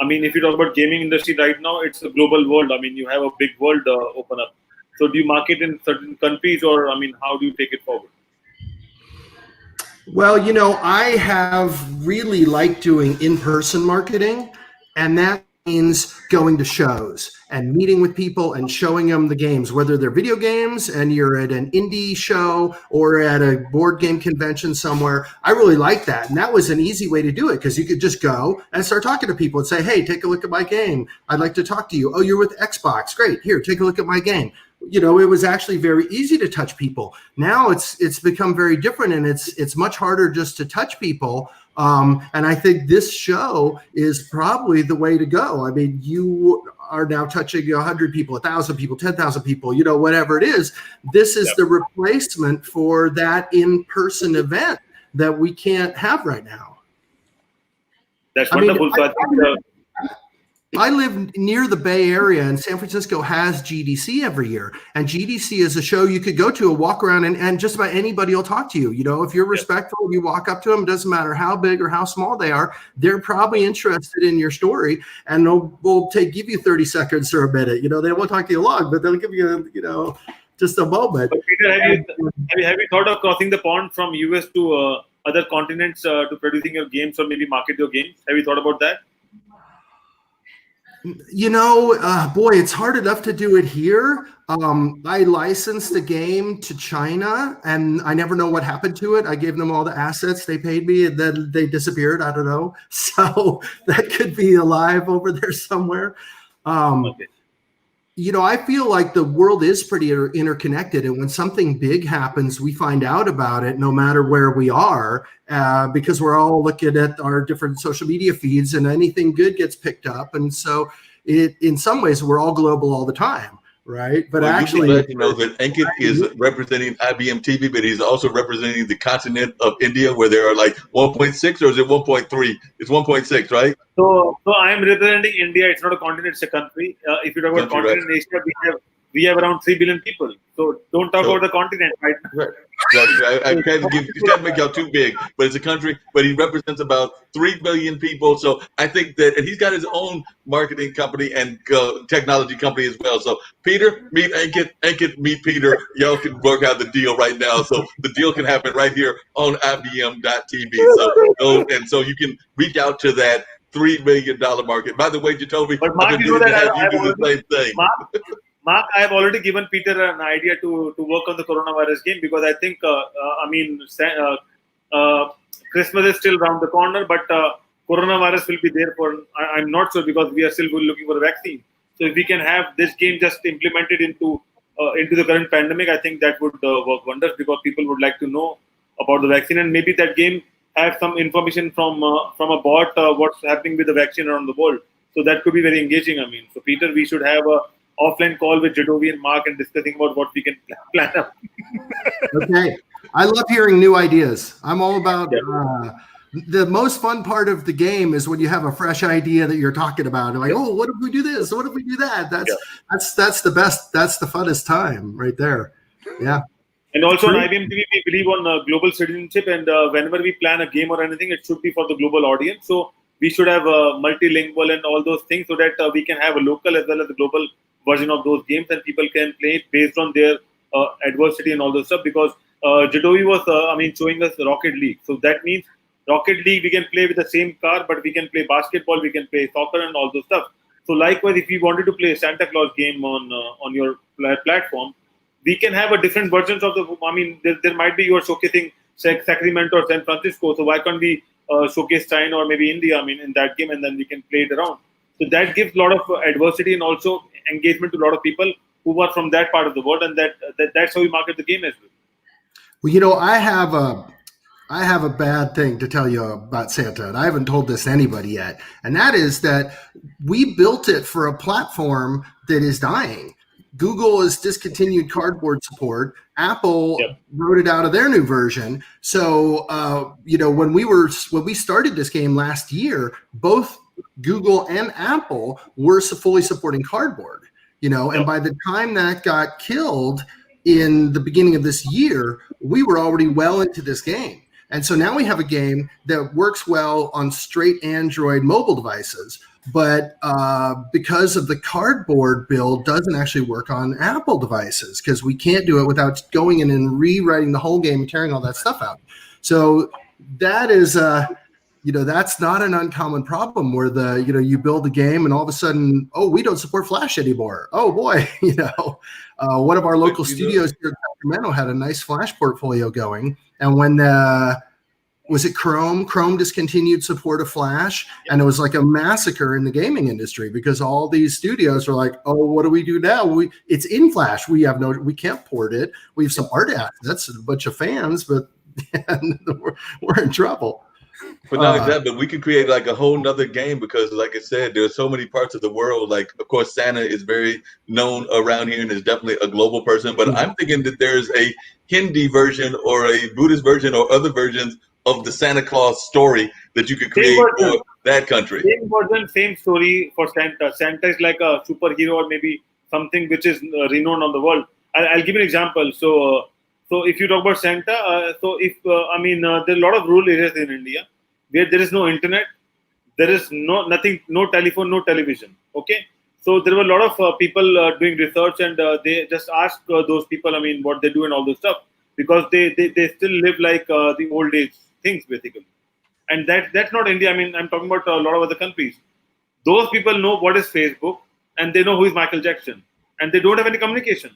I mean, if you talk about gaming industry right now, it's a global world. I mean, you have a big world open up. So do you market in certain countries, or, I mean, how do you take it forward? Well, I have really liked doing in-person marketing, and that means going to shows and meeting with people and showing them the games, whether they're video games and you're at an indie show or at a board game convention somewhere. I really like that. And that was an easy way to do it, because you could just go and start talking to people and say, hey, take a look at my game. I'd like to talk to you. Oh, you're with Xbox. Great. Here, take a look at my game. It was actually very easy to touch people. Now it's become very different, and it's much harder just to touch people. And I think this show is probably the way to go. I mean, you are now touching 100 people, 1,000 people, 10,000 people, whatever it is. This is the replacement for that in-person event that we can't have right now. That's wonderful. I live near the Bay Area, and San Francisco has GDC every year. And GDC is a show you could go to and walk around, and just about anybody will talk to you. If you're respectful, you walk up to them, it doesn't matter how big or how small they are, they're probably interested in your story, and they'll give you 30 seconds or a minute. They won't talk to you long, but they'll give you, just a moment. But Peter, have you thought of crossing the pond from US to other continents to producing your games or maybe market your games? Have you thought about that? Boy, it's hard enough to do it here. I licensed the game to China, and I never know what happened to it. I gave them all the assets they paid me, and then they disappeared. I don't know. So that could be alive over there somewhere. Okay. I feel like the world is pretty interconnected, and when something big happens, we find out about it no matter where we are, because we're all looking at our different social media feeds, and anything good gets picked up. And so in some ways, we're all global all the time. right? But well, actually, you'd be glad to know that Ankit is representing IBM TV, but he's also representing the continent of India, where there are like 1.6, or is it 1.3? It's 1.6, right? So I'm representing India. It's not a continent; it's a country. If you talk about Country, right. continent Asia, we have around 3 billion people. So don't talk about the continent, right? Right. I can't make y'all too big, but it's a country. But he represents about 3 billion people. So I think that, and he's got his own marketing company and technology company as well. So Peter, meet Ankit. Ankit, meet Peter. Y'all can work out the deal right now. So the deal can happen right here on IBM.TV. So go, and so you can reach out to that $3 million market. By the way, Jacoby, But Mark, I've been you know meaning to that have you do the same thing. Mark, I have already given Peter an idea to work on the coronavirus game, because I think, Christmas is still around the corner, but coronavirus will be there for, I'm not sure, because we are still looking for a vaccine. So if we can have this game just implemented into the current pandemic, I think that would work wonders, because people would like to know about the vaccine, and maybe that game have some information from a bot what's happening with the vaccine around the world. So that could be very engaging. I mean, so Peter, we should have a offline call with Jadovi and Mark and discussing about what we can plan up. okay. I love hearing new ideas. I'm all about the most fun part of the game is when you have a fresh idea that you're talking about. And like, oh, what if we do this? What if we do that? That's the best. That's the funnest time right there. Yeah. And also on IBM TV, we believe on global citizenship, and whenever we plan a game or anything, it should be for the global audience. So we should have multilingual and all those things, so that we can have a local as well as a global version of those games, and people can play it based on their adversity and all those stuff. Because Jadovi was, showing us Rocket League. So that means Rocket League, we can play with the same car, but we can play basketball, we can play soccer and all those stuff. So likewise, if we wanted to play a Santa Claus game on your platform, we can have a different versions of the. There might be you are showcasing Sacramento or San Francisco. So why can't we showcase China or maybe India? In that game, and then we can play it around. So that gives a lot of adversity and also engagement to a lot of people who are from that part of the world, and that's how we market the game as well. Well, I have a bad thing to tell you about Santa, and I haven't told this to anybody yet. And that is that we built it for a platform that is dying. Google has discontinued cardboard support. Apple wrote it out of their new version. So, when we started this game last year, both Google and Apple were fully supporting cardboard. And by the time that got killed in the beginning of this year, we were already well into this game. And so now we have a game that works well on straight Android mobile devices, but because of the cardboard build, doesn't actually work on Apple devices, because we can't do it without going in and rewriting the whole game and tearing all that stuff out. So that is, that's not an uncommon problem where you build a game and all of a sudden, oh, we don't support Flash anymore. Oh boy, one of our local studios here in Sacramento had a nice Flash portfolio going, and when was it Chrome discontinued support of Flash, and it was like a massacre in the gaming industry, because all these studios are like, oh, what do we do now? It's in Flash. We can't port it. We have some art assets, a bunch of fans, but we're in trouble. But not only that, but we could create like a whole nother game, because like I said, there's so many parts of the world. Like, of course, Santa is very known around here and is definitely a global person. But I'm thinking that there's a Hindi version or a Buddhist version or other versions of the Santa Claus story that you could create for that country. Same version, same story for Santa. Santa is like a superhero or maybe something which is renowned on the world. I'll give you an example. So if you talk about Santa, there are a lot of rural areas in India where there is no internet, there is nothing, no telephone, no television. Okay, so there were a lot of people doing research, and they just asked those people, what they do and all this stuff, because they still live like the old age things basically. And that's not India. I'm talking about a lot of other countries. Those people know what is Facebook, and they know who is Michael Jackson, and they don't have any communication.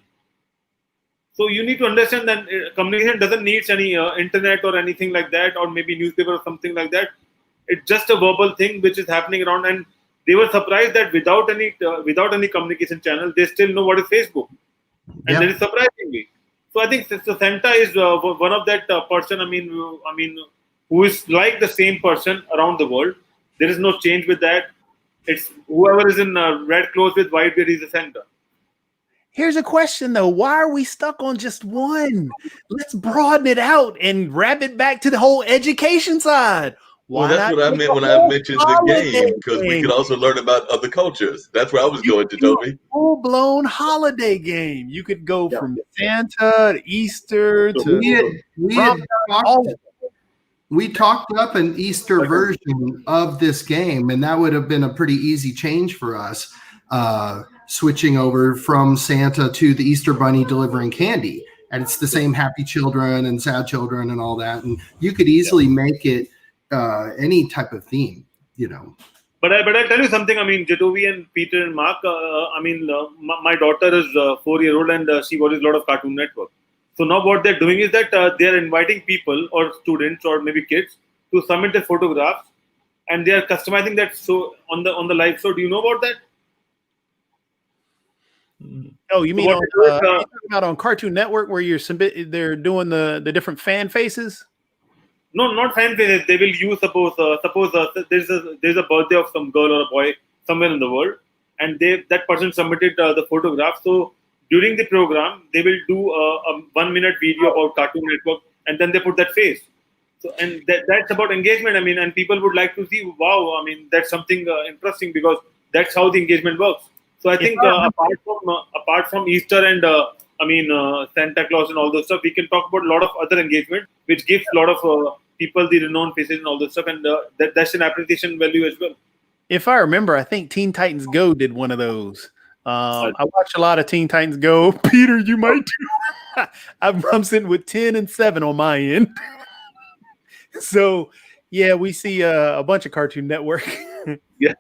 So you need to understand that communication doesn't need any internet or anything like that, or maybe newspaper or something like that. It's just a verbal thing which is happening around, and they were surprised that without any communication channel, they still know what is Facebook, and that is surprisingly. So I think Santa is one of that person. Who is like the same person around the world. There is no change with that. It's whoever is in red clothes with white beard is a Santa. Here's a question though. Why are we stuck on just one? Let's broaden it out and wrap it back to the whole education side. Well, Why that's not what I make meant a when I whole mentioned the holiday game, because we game? could also learn about other cultures. That's where I was going to, Toby. Full-blown holiday game. You could go Yeah. from Santa to Easter So to we talked up an Easter version of this game, and that would have been a pretty easy change for us, switching over from Santa to the Easter Bunny delivering candy. And it's the same happy children and sad children and all that. And you could easily make it any type of theme, you know. But I'll tell you something. I mean, Jetovi and Peter and Mark. My daughter is 4-year-old and she watches a lot of Cartoon Network. So now what they're doing is that they're inviting people or students or maybe kids to submit their photographs, and they are customizing that show on the live show. Do you know about that? Oh, you mean what on, they do is, you're talking about on Cartoon Network where they're doing the different fan faces? No, not fan faces. They will use suppose there's a birthday of some girl or a boy somewhere in the world, and that person submitted the photograph. So during the program, they will do a 1-minute video about Cartoon Network, and then they put that face. So and that's about engagement. I mean, and people would like to see. Wow, I mean, that's something interesting because that's how the engagement works. So I think apart from Easter and Santa Claus and all those stuff, we can talk about a lot of other engagement, which gives a lot of people the renowned faces and all those stuff, and that's an appreciation value as well. If I remember, I think Teen Titans Go did one of those. I watch a lot of Teen Titans Go. Peter, you might too. I'm sitting with 10 and 7 on my end. So, yeah, we see a bunch of Cartoon Network. Yeah.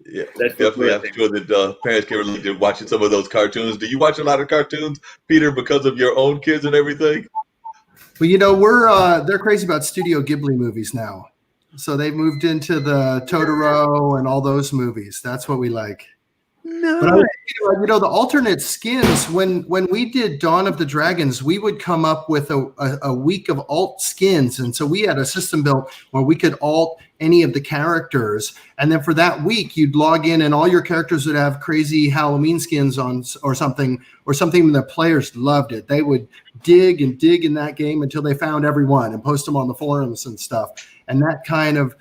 Yeah, That's definitely. I'm sure that parents can relate to watching some of those cartoons. Do you watch a lot of cartoons, Peter, because of your own kids and everything? Well, you know, they're crazy about Studio Ghibli movies now. So they've moved into the Totoro and all those movies. That's what we like. No. But you know, the alternate skins, when we did Dawn of the Dragons, we would come up with a week of alt skins. And so we had a system built where we could alt any of the characters. And then for that week, you'd log in and all your characters would have crazy Halloween skins on or something, and the players loved it. They would dig in that game until they found everyone and post them on the forums and stuff. And that kind of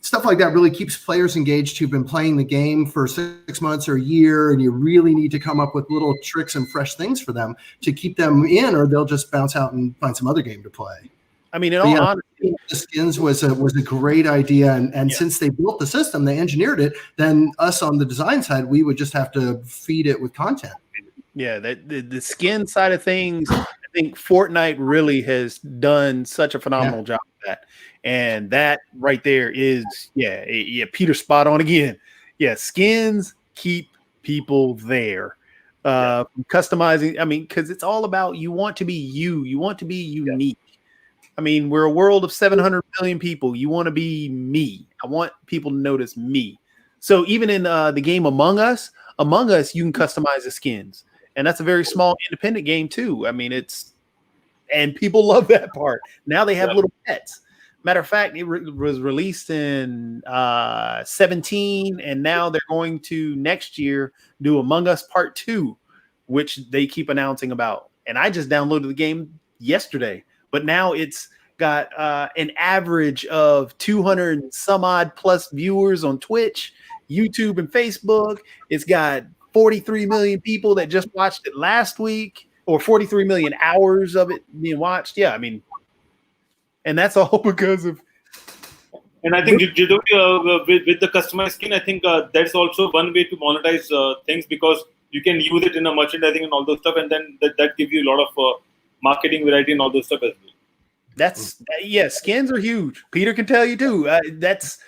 stuff like that really keeps players engaged who've been playing the game for 6 months or a year, and you really need to come up with little tricks and fresh things for them to keep them in, or they'll just bounce out and find some other game to play. I mean, in all honesty, the skins was a great idea, and since they built the system, they engineered it. Then us on the design side, we would just have to feed it with content. Yeah, the skin side of things, I think Fortnite really has done such a phenomenal job of that. And that right there is, Peter spot on again. Yeah, skins keep people there. Customizing, I mean, because it's all about you want to be you. You want to be unique. I mean, we're a world of 700 million people. You want to be me. I want people to notice me. So even in the game Among Us, you can customize the skins. And that's a very small independent game too. I mean, and people love that part. Now they have little pets. Matter of fact, it was released in 17, and now they're going to next year do Among Us Part 2, which they keep announcing about. And I just downloaded the game yesterday, but now it's got an average of 200 and some odd plus viewers on Twitch, YouTube, and Facebook. It's got 43 million people that just watched it last week, or 43 million hours of it being watched. Yeah, I mean, and that's all because of. And I think with the customized skin, I think that's also one way to monetize things, because you can use it in a merchandising and all those stuff, and then that gives you a lot of marketing variety and all those stuff as well. Skins are huge. Peter can tell you too. That's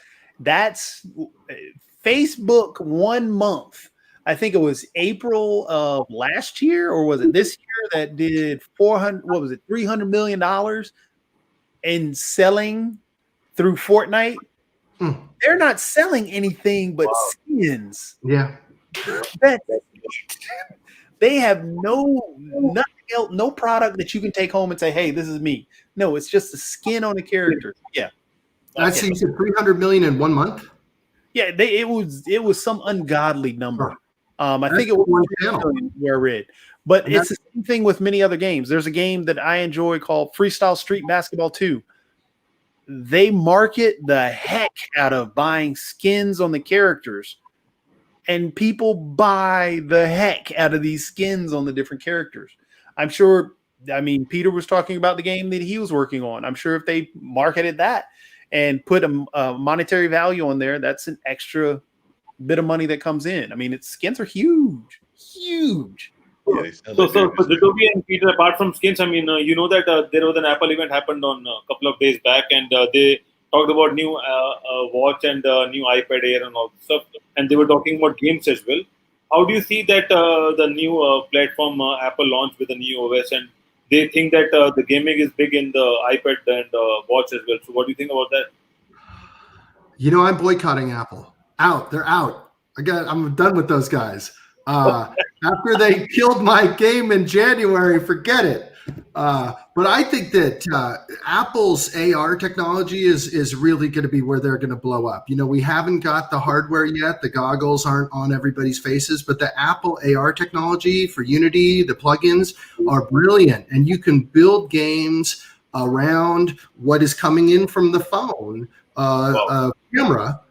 Facebook 1 month. I think it was April of last year, or was it this year, that did $300 million in selling through Fortnite. They're not selling anything but skins. Yeah. They have nothing else, no product that you can take home and say, hey, this is me. No, it's just a skin on a character. Yeah. I see. You said 300 million in 1 month. Yeah, it was some ungodly number. I That's think it was one channel. where I read. But And it's the same thing with many other games. There's a game that I enjoy called Freestyle Street Basketball 2. They market the heck out of buying skins on the characters, and people buy the heck out of these skins on the different characters. I'm sure, I mean, Peter was talking about the game that he was working on. I'm sure if they marketed that and put a monetary value on there, that's an extra bit of money that comes in. I mean, skins are huge. Yeah, they sound So, like so they're for just- Adobe and Peter, apart from skins, I mean, you know that there was an Apple event happened on a couple of days back, and they talked about new watch and new iPad Air and all stuff, and they were talking about games as well. How do you see that the new platform Apple launched with the new OS, and they think that the gaming is big in the iPad and watch as well? So, what do you think about that? I'm boycotting Apple. They're out. I'm done with those guys. After they killed my game in January, forget it. But I think that Apple's AR technology is really going to be where they're going to blow up. We haven't got the hardware yet. The goggles aren't on everybody's faces, but the Apple AR technology for Unity, the plugins are brilliant. And you can build games around what is coming in from the phone camera.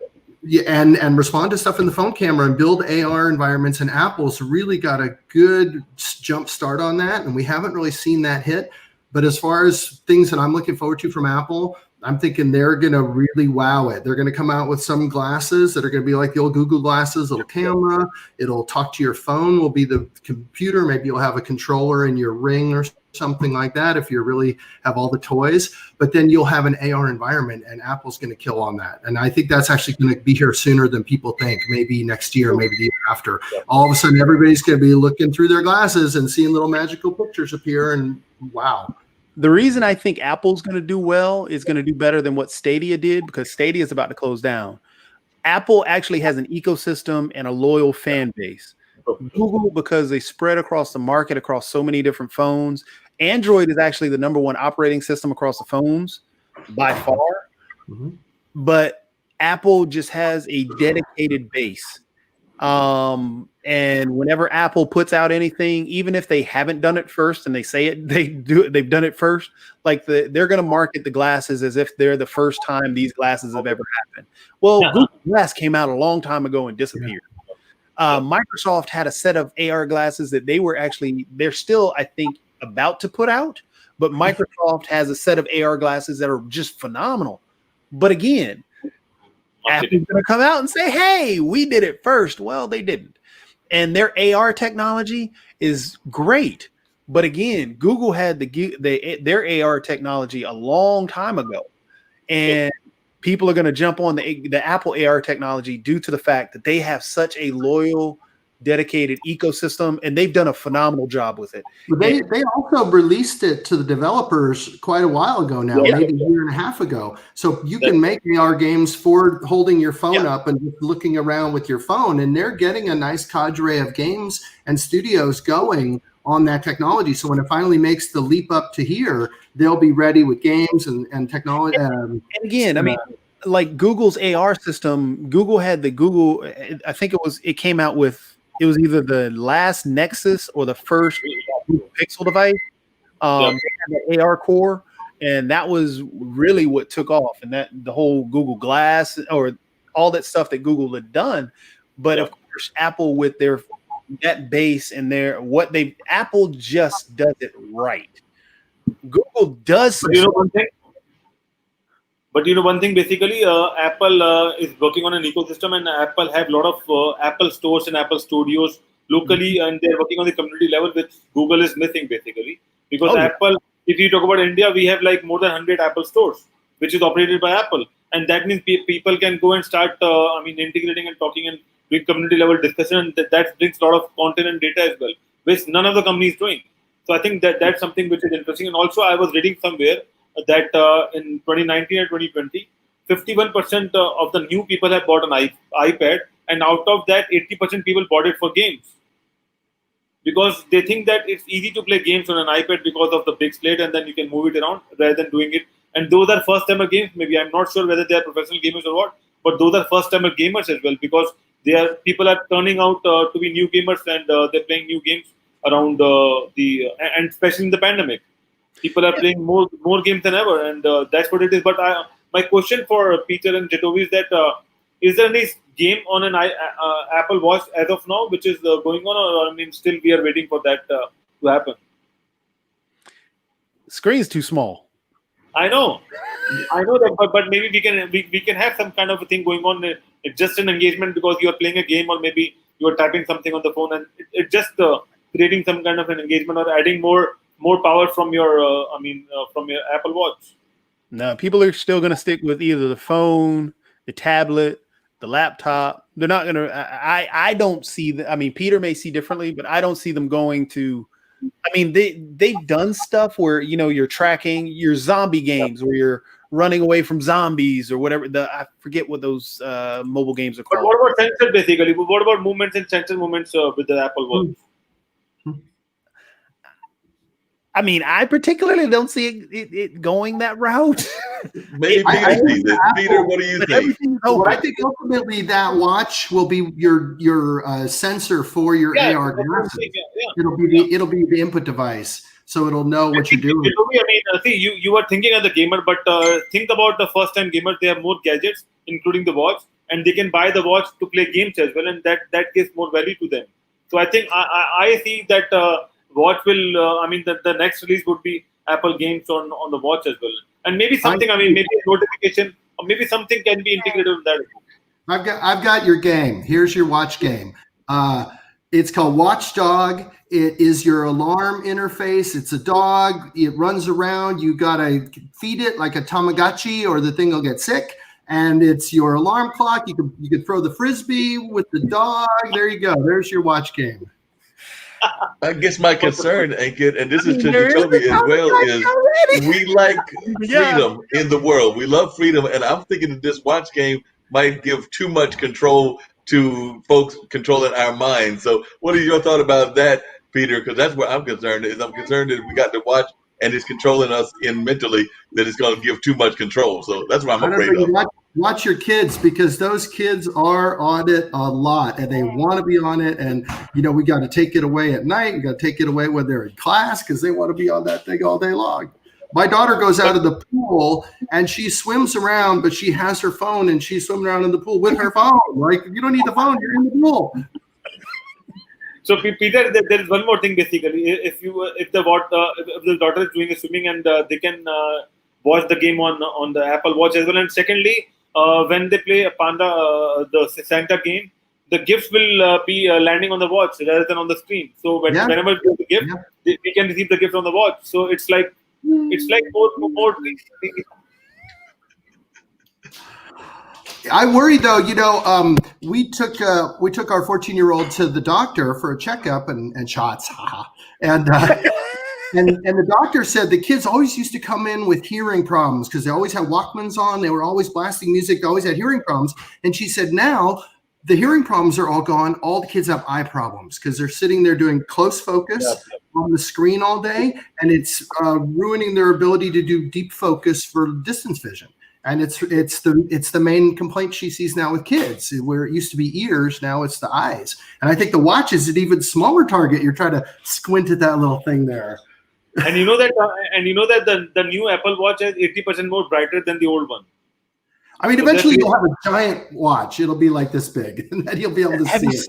And respond to stuff in the phone camera and build AR environments. And Apple's really got a good jump start on that. And we haven't really seen that hit. But as far as things that I'm looking forward to from Apple, I'm thinking they're going to really wow it. They're going to come out with some glasses that are going to be like the old Google glasses, little camera. It'll talk to your phone, will be the computer. Maybe you'll have a controller in your Ring or something like that if you really have all the toys. But then you'll have an AR environment, and Apple's going to kill on that. And I think that's actually going to be here sooner than people think, maybe next year, maybe the year after. All of a sudden, everybody's going to be looking through their glasses and seeing little magical pictures appear, and wow. The reason I think Apple's going to do well is going to do better than what Stadia did, because Stadia is about to close down. Apple actually has an ecosystem and a loyal fan base. Google, because they spread across the market, across so many different phones. Android is actually the number one operating system across the phones by far. Mm-hmm. But Apple just has a dedicated base. And whenever Apple puts out anything, even if they haven't done it first and they say it, they've done it first, like they're going to market the glasses as if they're the first time these glasses have ever happened. Well, Google Glass came out a long time ago and disappeared. Microsoft had a set of AR glasses that they're still, I think, about to put out, but Microsoft has a set of AR glasses that are just phenomenal. But again, Apple's going to come out and say, hey, we did it first. Well, they didn't. And their AR technology is great. But again, Google had their AR technology a long time ago. And people are going to jump on the Apple AR technology due to the fact that they have such a loyal, dedicated ecosystem, and they've done a phenomenal job with it. But they also released it to the developers quite a while ago now, maybe a year and a half ago. So you can make AR games for holding your phone up and just looking around with your phone, and they're getting a nice cadre of games and studios going on that technology. So when it finally makes the leap up to here, they'll be ready with games and technology. And again, I mean, like Google's AR system, Google had I think it came out with, it was either the last Nexus or the first Pixel device. They had the AR core, and that was really what took off. And that the whole Google Glass or all that stuff that Google had done. But of course, Apple with their that base and Apple just does it right. Google does. But you know one thing. Basically, Apple is working on an ecosystem, and Apple have a lot of Apple stores and Apple studios locally, and they're working on the community level, which Google is missing basically. Because Apple, if you talk about India, we have like more than 100 Apple stores, which is operated by Apple, and that means people can go and start, integrating and talking and doing community level discussion, and that brings a lot of content and data as well, which none of the company is doing. So I think that's something which is interesting. And also, I was reading somewhere that in 2019 and 2020, 51% of the new people have bought an iPad, and out of that, 80% people bought it for games. Because they think that it's easy to play games on an iPad because of the big slate, and then you can move it around rather than doing it. And those are first-timer games. Maybe I'm not sure whether they are professional gamers or what, but those are first-timer gamers as well, because people are turning out to be new gamers, and they're playing new games around and especially in the pandemic, people are playing more games than ever, and that's what it is. But my question for Peter and Jetovi is that is there any game on an Apple Watch as of now which is going on, or I mean, still we are waiting for that to happen? Screen's too small. I know that, but maybe we can have some kind of a thing going on. It's just an engagement because you are playing a game, or maybe you are typing something on the phone, and it's just creating some kind of an engagement or adding more power from your from your Apple Watch. No, people are still going to stick with either the phone, the tablet, the laptop. They're not going to. I don't see. I mean, Peter may see differently, but I don't see them going to. I mean, they've done stuff where you're tracking your zombie games where you're running away from zombies or whatever. I forget what those mobile games are called. But what about sensor basically? What about movements and sensor movements with the Apple Watch? I mean, I particularly don't see it going that route. Maybe Peter sees it. Peter, what do you think? Well, I think ultimately that watch will be your sensor for your AR glasses. Yeah. It'll be the input device, so it'll know what you're doing. I mean, see, you are thinking as a gamer, but think about the first-time gamers. They have more gadgets, including the watch, and they can buy the watch to play games as well, and that gives more value to them. So I think I see that watch will. The next release would be Apple games on the watch as well, and maybe something. Maybe a notification, or maybe something can be integrated with that. I've got your game. Here's your watch game. It's called Watchdog. It is your alarm interface. It's a dog. It runs around. You gotta feed it like a Tamagotchi, or the thing will get sick. And it's your alarm clock. You can throw the frisbee with the dog. There you go. There's your watch game. I guess my concern, Ankit, and this is to Jetovi as well, is we like freedom in the world. We love freedom, and I'm thinking that this watch game might give too much control to folks controlling our minds. So what is your thought about that, Peter? Because that's where I'm concerned. I'm concerned that we got to watch and it's controlling us mentally, that it's going to give too much control. So that's what I'm afraid of. Watch your kids, because those kids are on it a lot and they want to be on it. And, we got to take it away at night. We got to take it away when they're in class because they want to be on that thing all day long. My daughter goes out of the pool and she swims around, but she has her phone and she's swimming around in the pool with her phone. Like, you don't need the phone, you're in the pool. So Peter, there is one more thing basically. If the daughter is doing a swimming, and they can watch the game on the Apple Watch as well. And secondly, when they play a Panda, the Santa game, the gifts will be landing on the watch rather than on the screen. So whenever we give the gift, we can receive the gift on the watch. So it's like more. I worry though, we took our 14-year-old to the doctor for a checkup and shots, and the doctor said the kids always used to come in with hearing problems because they always had Walkmans on, they were always blasting music, they always had hearing problems, and she said now the hearing problems are all gone. All the kids have eye problems because they're sitting there doing close focus on the screen all day, and it's ruining their ability to do deep focus for distance vision. And it's the main complaint she sees now with kids, where it used to be ears, now it's the eyes. And I think the watch is an even smaller target. You're trying to squint at that little thing there. And you know that the new Apple Watch is 80% more brighter than the old one. I mean, eventually you'll have a giant watch. It'll be like this big, and then you'll be able to see it.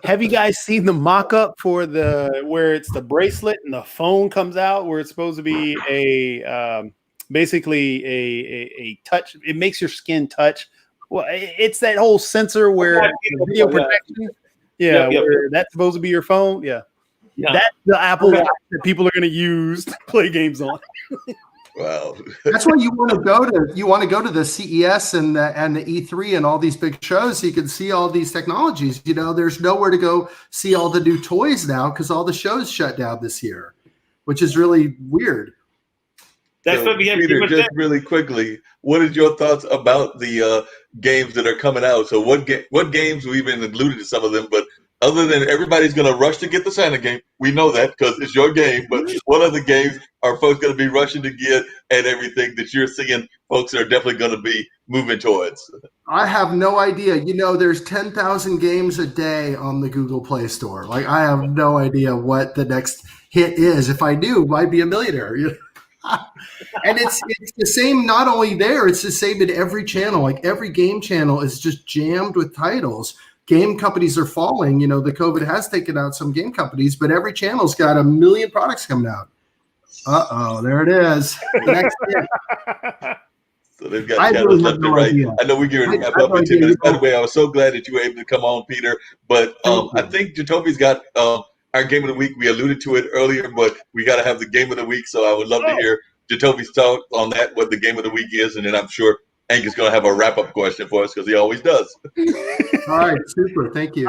Have you guys seen the mock-up for where it's the bracelet and the phone comes out, where it's supposed to be basically a touch? It makes your skin touch. Well, it's that whole sensor where video protection. Where that's supposed to be your phone. Yeah. That's the Apple Watch that people are going to use to play games on. Wow. That's why you want to go to the CES and the E3 and all these big shows so you can see all these technologies. There's nowhere to go see all the new toys now because all the shows shut down this year, which is really weird. That's what we have. Peter, just really quickly, what is your thoughts about the games that are coming out? So what games, we've been alluded to some of them, but other than everybody's going to rush to get the Santa game, we know that because it's your game, but what other games are folks going to be rushing to get and everything that you're seeing folks are definitely going to be moving towards? I have no idea. You know, there's 10,000 games a day on the Google Play Store. Like, I have no idea what the next hit is. If I knew, I'd be a millionaire. You know? And it's the same. Not only there, it's the same in every channel. Like, every game channel is just jammed with titles. Game companies are falling. You know, the COVID has taken out some game companies, but every channel's got a million products coming out. There it is. The next hit. So they've got channels left and right. I know we're going to wrap up in 10 minutes. By the way, I was so glad that you were able to come on, Peter. But I think Jacoby's got our game of the week. We alluded to it earlier, but we got to have the game of the week. So I would love to hear Jacoby's thought on that, what the game of the week is. And then I'm sure Hank is going to have a wrap-up question for us because he always does. All right, super. Thank you.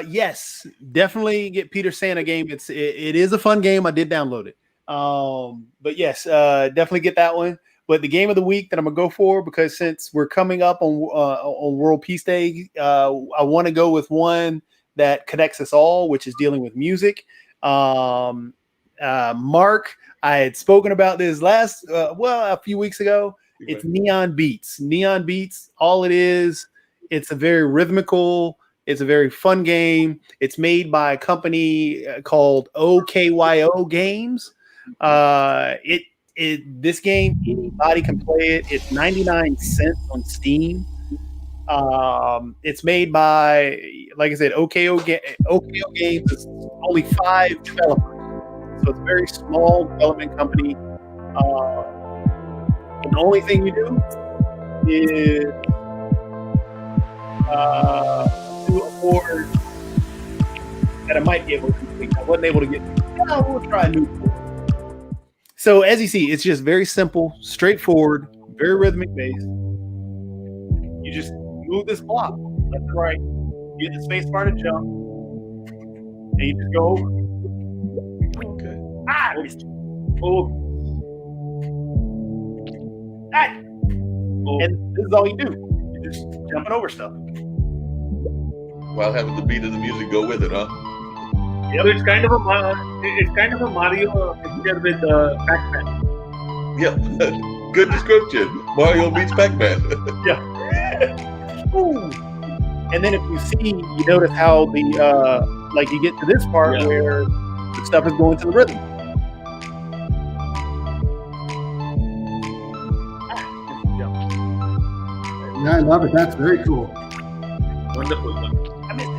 Yes, definitely get Peter Santa game. It is a fun game. I did download it. But yes, definitely get that one. But the game of the week that I'm gonna go for, because since we're coming up on World Peace Day, I want to go with one that connects us all, which is dealing with music. Mark, I had spoken about this a few weeks ago. It's Neon Beats. Neon Beats, all it is, it's a very rhythmical, it's a very fun game. It's made by a company called OKYO Games. This game, anybody can play it. It's 99 cents on Steam. It's made by, like I said, OKYO Games. Is only 5 developers, so it's a very small development company. And the only thing you do is do a board that I might be able to complete. I wasn't able to get. We'll try a new board. So as you see, it's just very simple, straightforward, very rhythmic based. You just move this block left and right, get the space bar to jump, and you just go over. Okay. And this is all you do. You're just jumping over stuff. While having the beat of the music go with it, huh? Yeah, it's kind of a Mario picture with Pac-Man. Yeah, good description. Mario meets Pac-Man. Yeah. Ooh. And then if you see, you notice how the you get to this part where the stuff is going to the rhythm. Yeah, I love it. That's very cool. Wonderful. I missed it.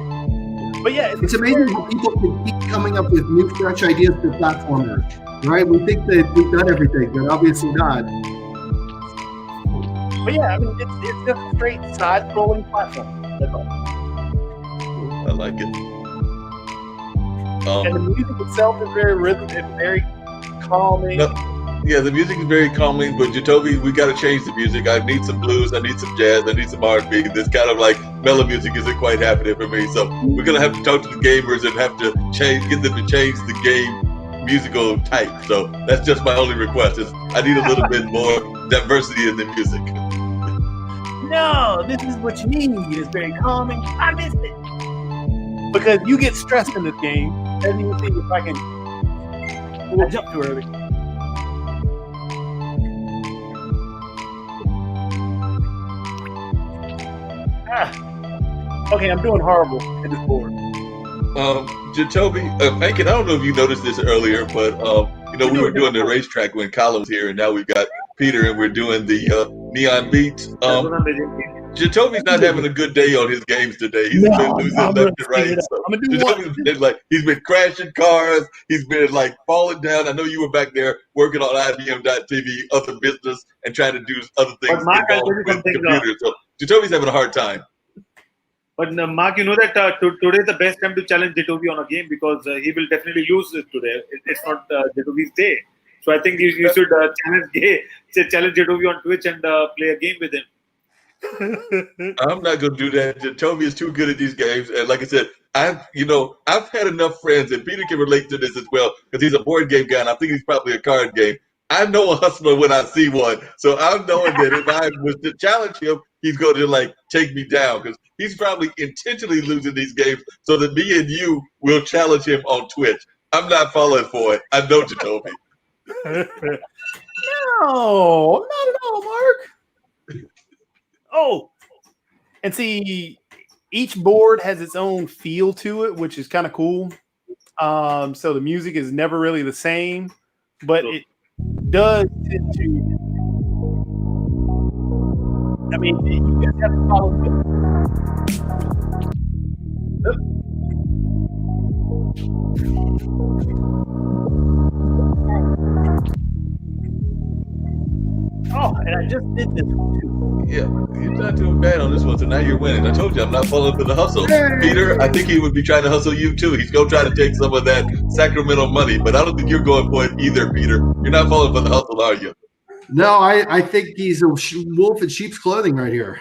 But yeah, It's amazing how people can keep coming up with new, fresh ideas for platformers, right? We think that we've done everything, but obviously not. But yeah, I mean, it's just a straight side-scrolling platform. That's all. I like it. And the music itself is very rhythmic, it's very calming. Yeah, the music is very calming, but Jacoby, we got to change the music. I need some blues, I need some jazz, I need some R&B. This kind of like mellow music isn't quite happening for me. So we're gonna have to talk to the gamers and have to get them to change the game musical type. So that's just my only request. Is I need a little bit more diversity in the music. No, this is what you need. It's very calming. I missed it because you get stressed in this game. Let me see if I can. I jumped too early. Okay, I'm doing horrible in this board. Jacoby, Hank, I don't know if you noticed this earlier, but we were doing the racetrack when Colin was here, and now we've got Peter, and we're doing the Neon Beats. Jacoby's not having a good day on his games today. He's been losing left and right. So he's been crashing cars. He's been like falling down. I know you were back there working on IBM.TV, other business, and trying to do other things involved with computers. So Jacoby's having a hard time. But Mark, you know that today is the best time to challenge Jacoby on a game because he will definitely lose it today. It's not Jacoby's day. So I think you should challenge Jacoby on Twitch and play a game with him. I'm not going to do that. Jacoby is too good at these games. And like I said, I've had enough friends, and Peter can relate to this as well because he's a board game guy, and I think he's probably a card game. I know a hustler when I see one. So I'm knowing that if I was to challenge him, he's going to take me down because he's probably intentionally losing these games so that me and you will challenge him on Twitch. I'm not falling for it. I know Jacoby. No, not at Oh, and see, each board has its own feel to it, which is kind of cool. So the music is never really the same, but it does tend to. I mean, you just have to follow it. Oh, and I just did this one too. Yeah, you're not doing bad on this one, so now you're winning. I told you I'm not falling for the hustle. Peter, I think he would be trying to hustle you too. He's going to try to take some of that Sacramento money, but I don't think you're going for it either, Peter. You're not falling for the hustle, are you? No, I think he's a wolf in sheep's clothing right here.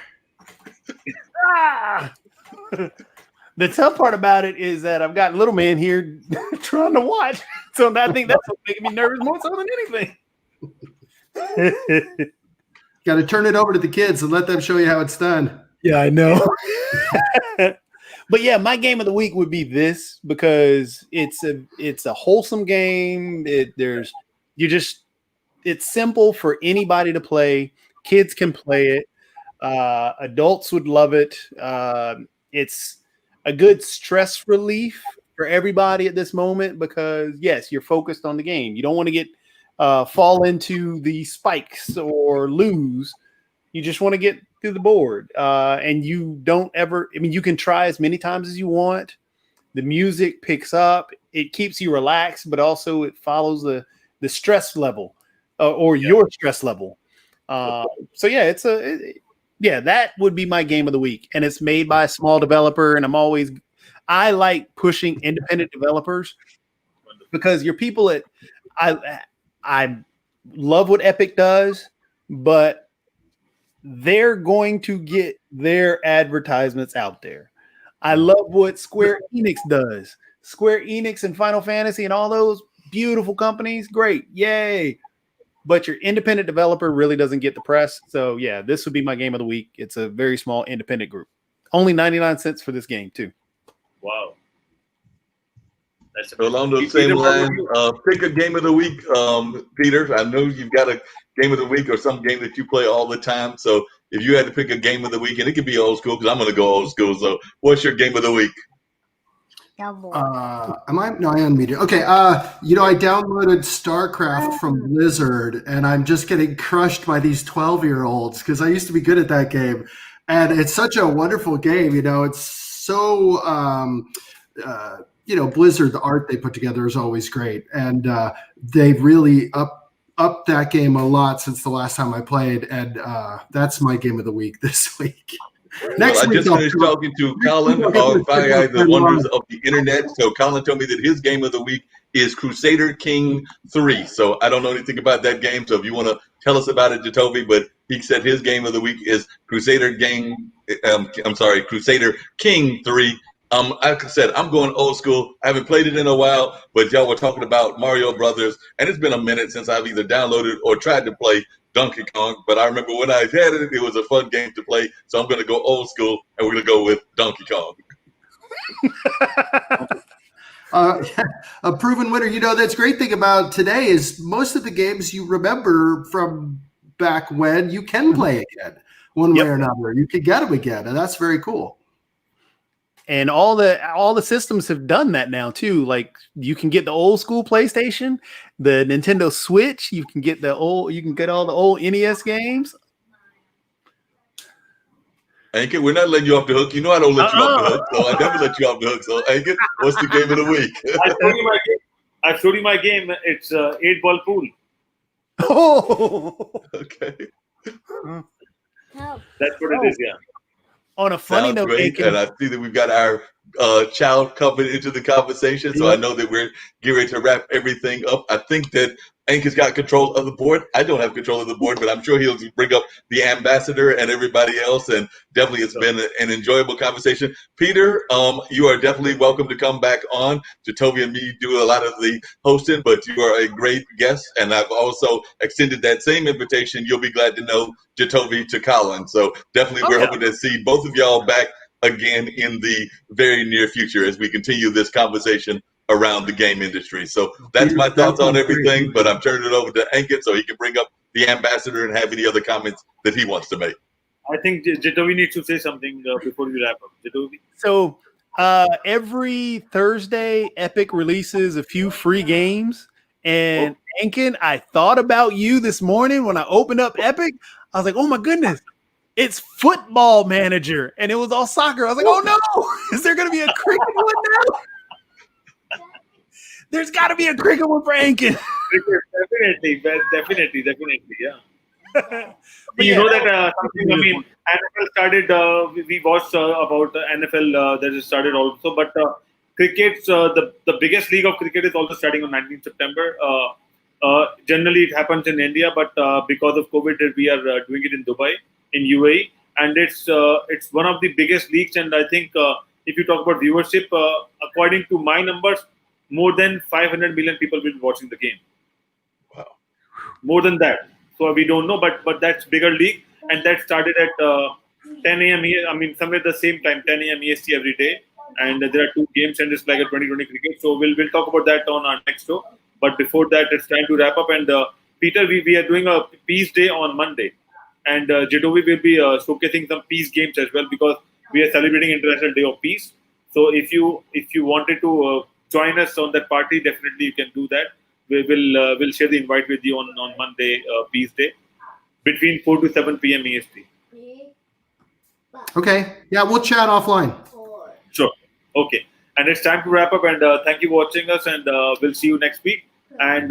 Ah! The tough part about it is that I've got little man here trying to watch. So I think that's what's making me nervous more so than anything. Got to turn it over to the kids and let them show you how it's done. Yeah, I know. But yeah, my game of the week would be this because it's a wholesome game. It's simple for anybody to play. Kids can play it. Adults would love it. It's a good stress relief for everybody at this moment because yes, you're focused on the game. You don't want to get fall into the spikes or lose. You just want to get through the board. And you don't ever, I mean, you can try as many times as you want. The music picks up, it keeps you relaxed, but also it follows the stress level or your stress level. So yeah, that would be my game of the week. And it's made by a small developer. And I like pushing independent developers because your people I love what Epic does, but they're going to get their advertisements out there. I love what Square Enix does. Square Enix and Final Fantasy and all those beautiful companies, great, yay. But your independent developer really doesn't get the press. So yeah, this would be my game of the week. It's a very small independent group. Only 99 cents for this game too. Wow. So along those same lines, pick a game of the week, Peter. I know you've got a game of the week or some game that you play all the time. So if you had to pick a game of the week, and it could be old school because I'm going to go old school. So what's your game of the week? Am I? No, I unmuted. Okay. I downloaded StarCraft from Blizzard, and I'm just getting crushed by these 12-year-olds because I used to be good at that game, and it's such a wonderful game. It's so. Blizzard, the art they put together is always great, and they've really upped that game a lot since the last time I played, and that's my game of the week this week. Next week, I just finished talking to Colin via the wonders of the internet. So Colin told me that his game of the week is Crusader King 3. So I don't know anything about that game. So if you want to tell us about it, Jacoby, but he said his game of the week is Crusader King 3. Like I said, I'm going old school. I haven't played it in a while, but y'all were talking about Mario Brothers, and it's been a minute since I've either downloaded or tried to play Donkey Kong. But I remember when I had it, it was a fun game to play. So I'm going to go old school, and we're going to go with Donkey Kong. A proven winner. That's great thing about today is most of the games you remember from back when you can play again one way or another. You can get them again, and that's very cool. And all the systems have done that now too. Like you can get the old school PlayStation, the Nintendo Switch. You can get all the old NES games. Ankit, we're not letting you off the hook. I don't let you off the hook, so I never let you off the hook. So Ankit, what's the game of the week? I've showed you my game. It's 8-ball pool. Oh, okay. That's what it is. Yeah. On a funny note, and I see that we've got our child coming into the conversation, so I know that we're getting ready to wrap everything up. I think that Ankit's got control of the board. I don't have control of the board, but I'm sure he'll bring up the ambassador and everybody else, and definitely it's been an enjoyable conversation. Peter, you are definitely welcome to come back on. Jacoby and me do a lot of the hosting, but you are a great guest, and I've also extended that same invitation. You'll be glad to know, Jacoby, to Colin. So definitely we're hoping to see both of y'all back again in the very near future as we continue this conversation around the game industry. So that's my thoughts on everything, but I'm turning it over to Ankit so he can bring up the ambassador and have any other comments that he wants to make. I think Jitovi needs to say something before we wrap up. Jitovi? So every Thursday, Epic releases a few free games. And Ankin, I thought about you this morning when I opened up Epic. I was like, oh my goodness, it's Football Manager. And it was all soccer. I was like, oh no, is there going to be a cricket one now? There's got to be a cricket one for Ankin. Definitely, yeah. You know that something, I mean, NFL started, we watched about NFL that is started also, but cricket's, the biggest league of cricket is also starting on 19th September. Generally, it happens in India, but because of COVID, we are doing it in Dubai, in UAE, and it's one of the biggest leagues. And I think if you talk about viewership, according to my numbers, more than 500 million people will be watching the game. Wow. More than that. So we don't know, but that's bigger league, and that started at 10 a.m. I mean, somewhere the same time, 10 a.m. EST every day. And there are 2 games, and it's like a 2020 cricket. So we'll talk about that on our next show. But before that, it's time to wrap up. And Peter, we are doing a Peace Day on Monday, and Jitovi will be showcasing some peace games as well, because we are celebrating International Day of Peace. So if you wanted to join us on that party, definitely you can do that. We'll share the invite with you on Monday, Peace Day, between 4 to 7 p.m. EST. Okay. Yeah, we'll chat offline. Sure. Okay. And it's time to wrap up. And thank you for watching us. And we'll see you next week. And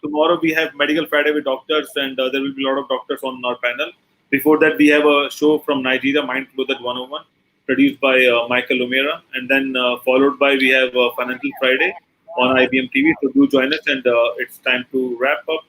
tomorrow we have Medical Friday with doctors, and there will be a lot of doctors on our panel. Before that, we have a show from Nigeria, Mind Clothed 101, produced by Michael O'Meara. And then followed by, we have Financial Friday on IBM TV. So do join us. And it's time to wrap up.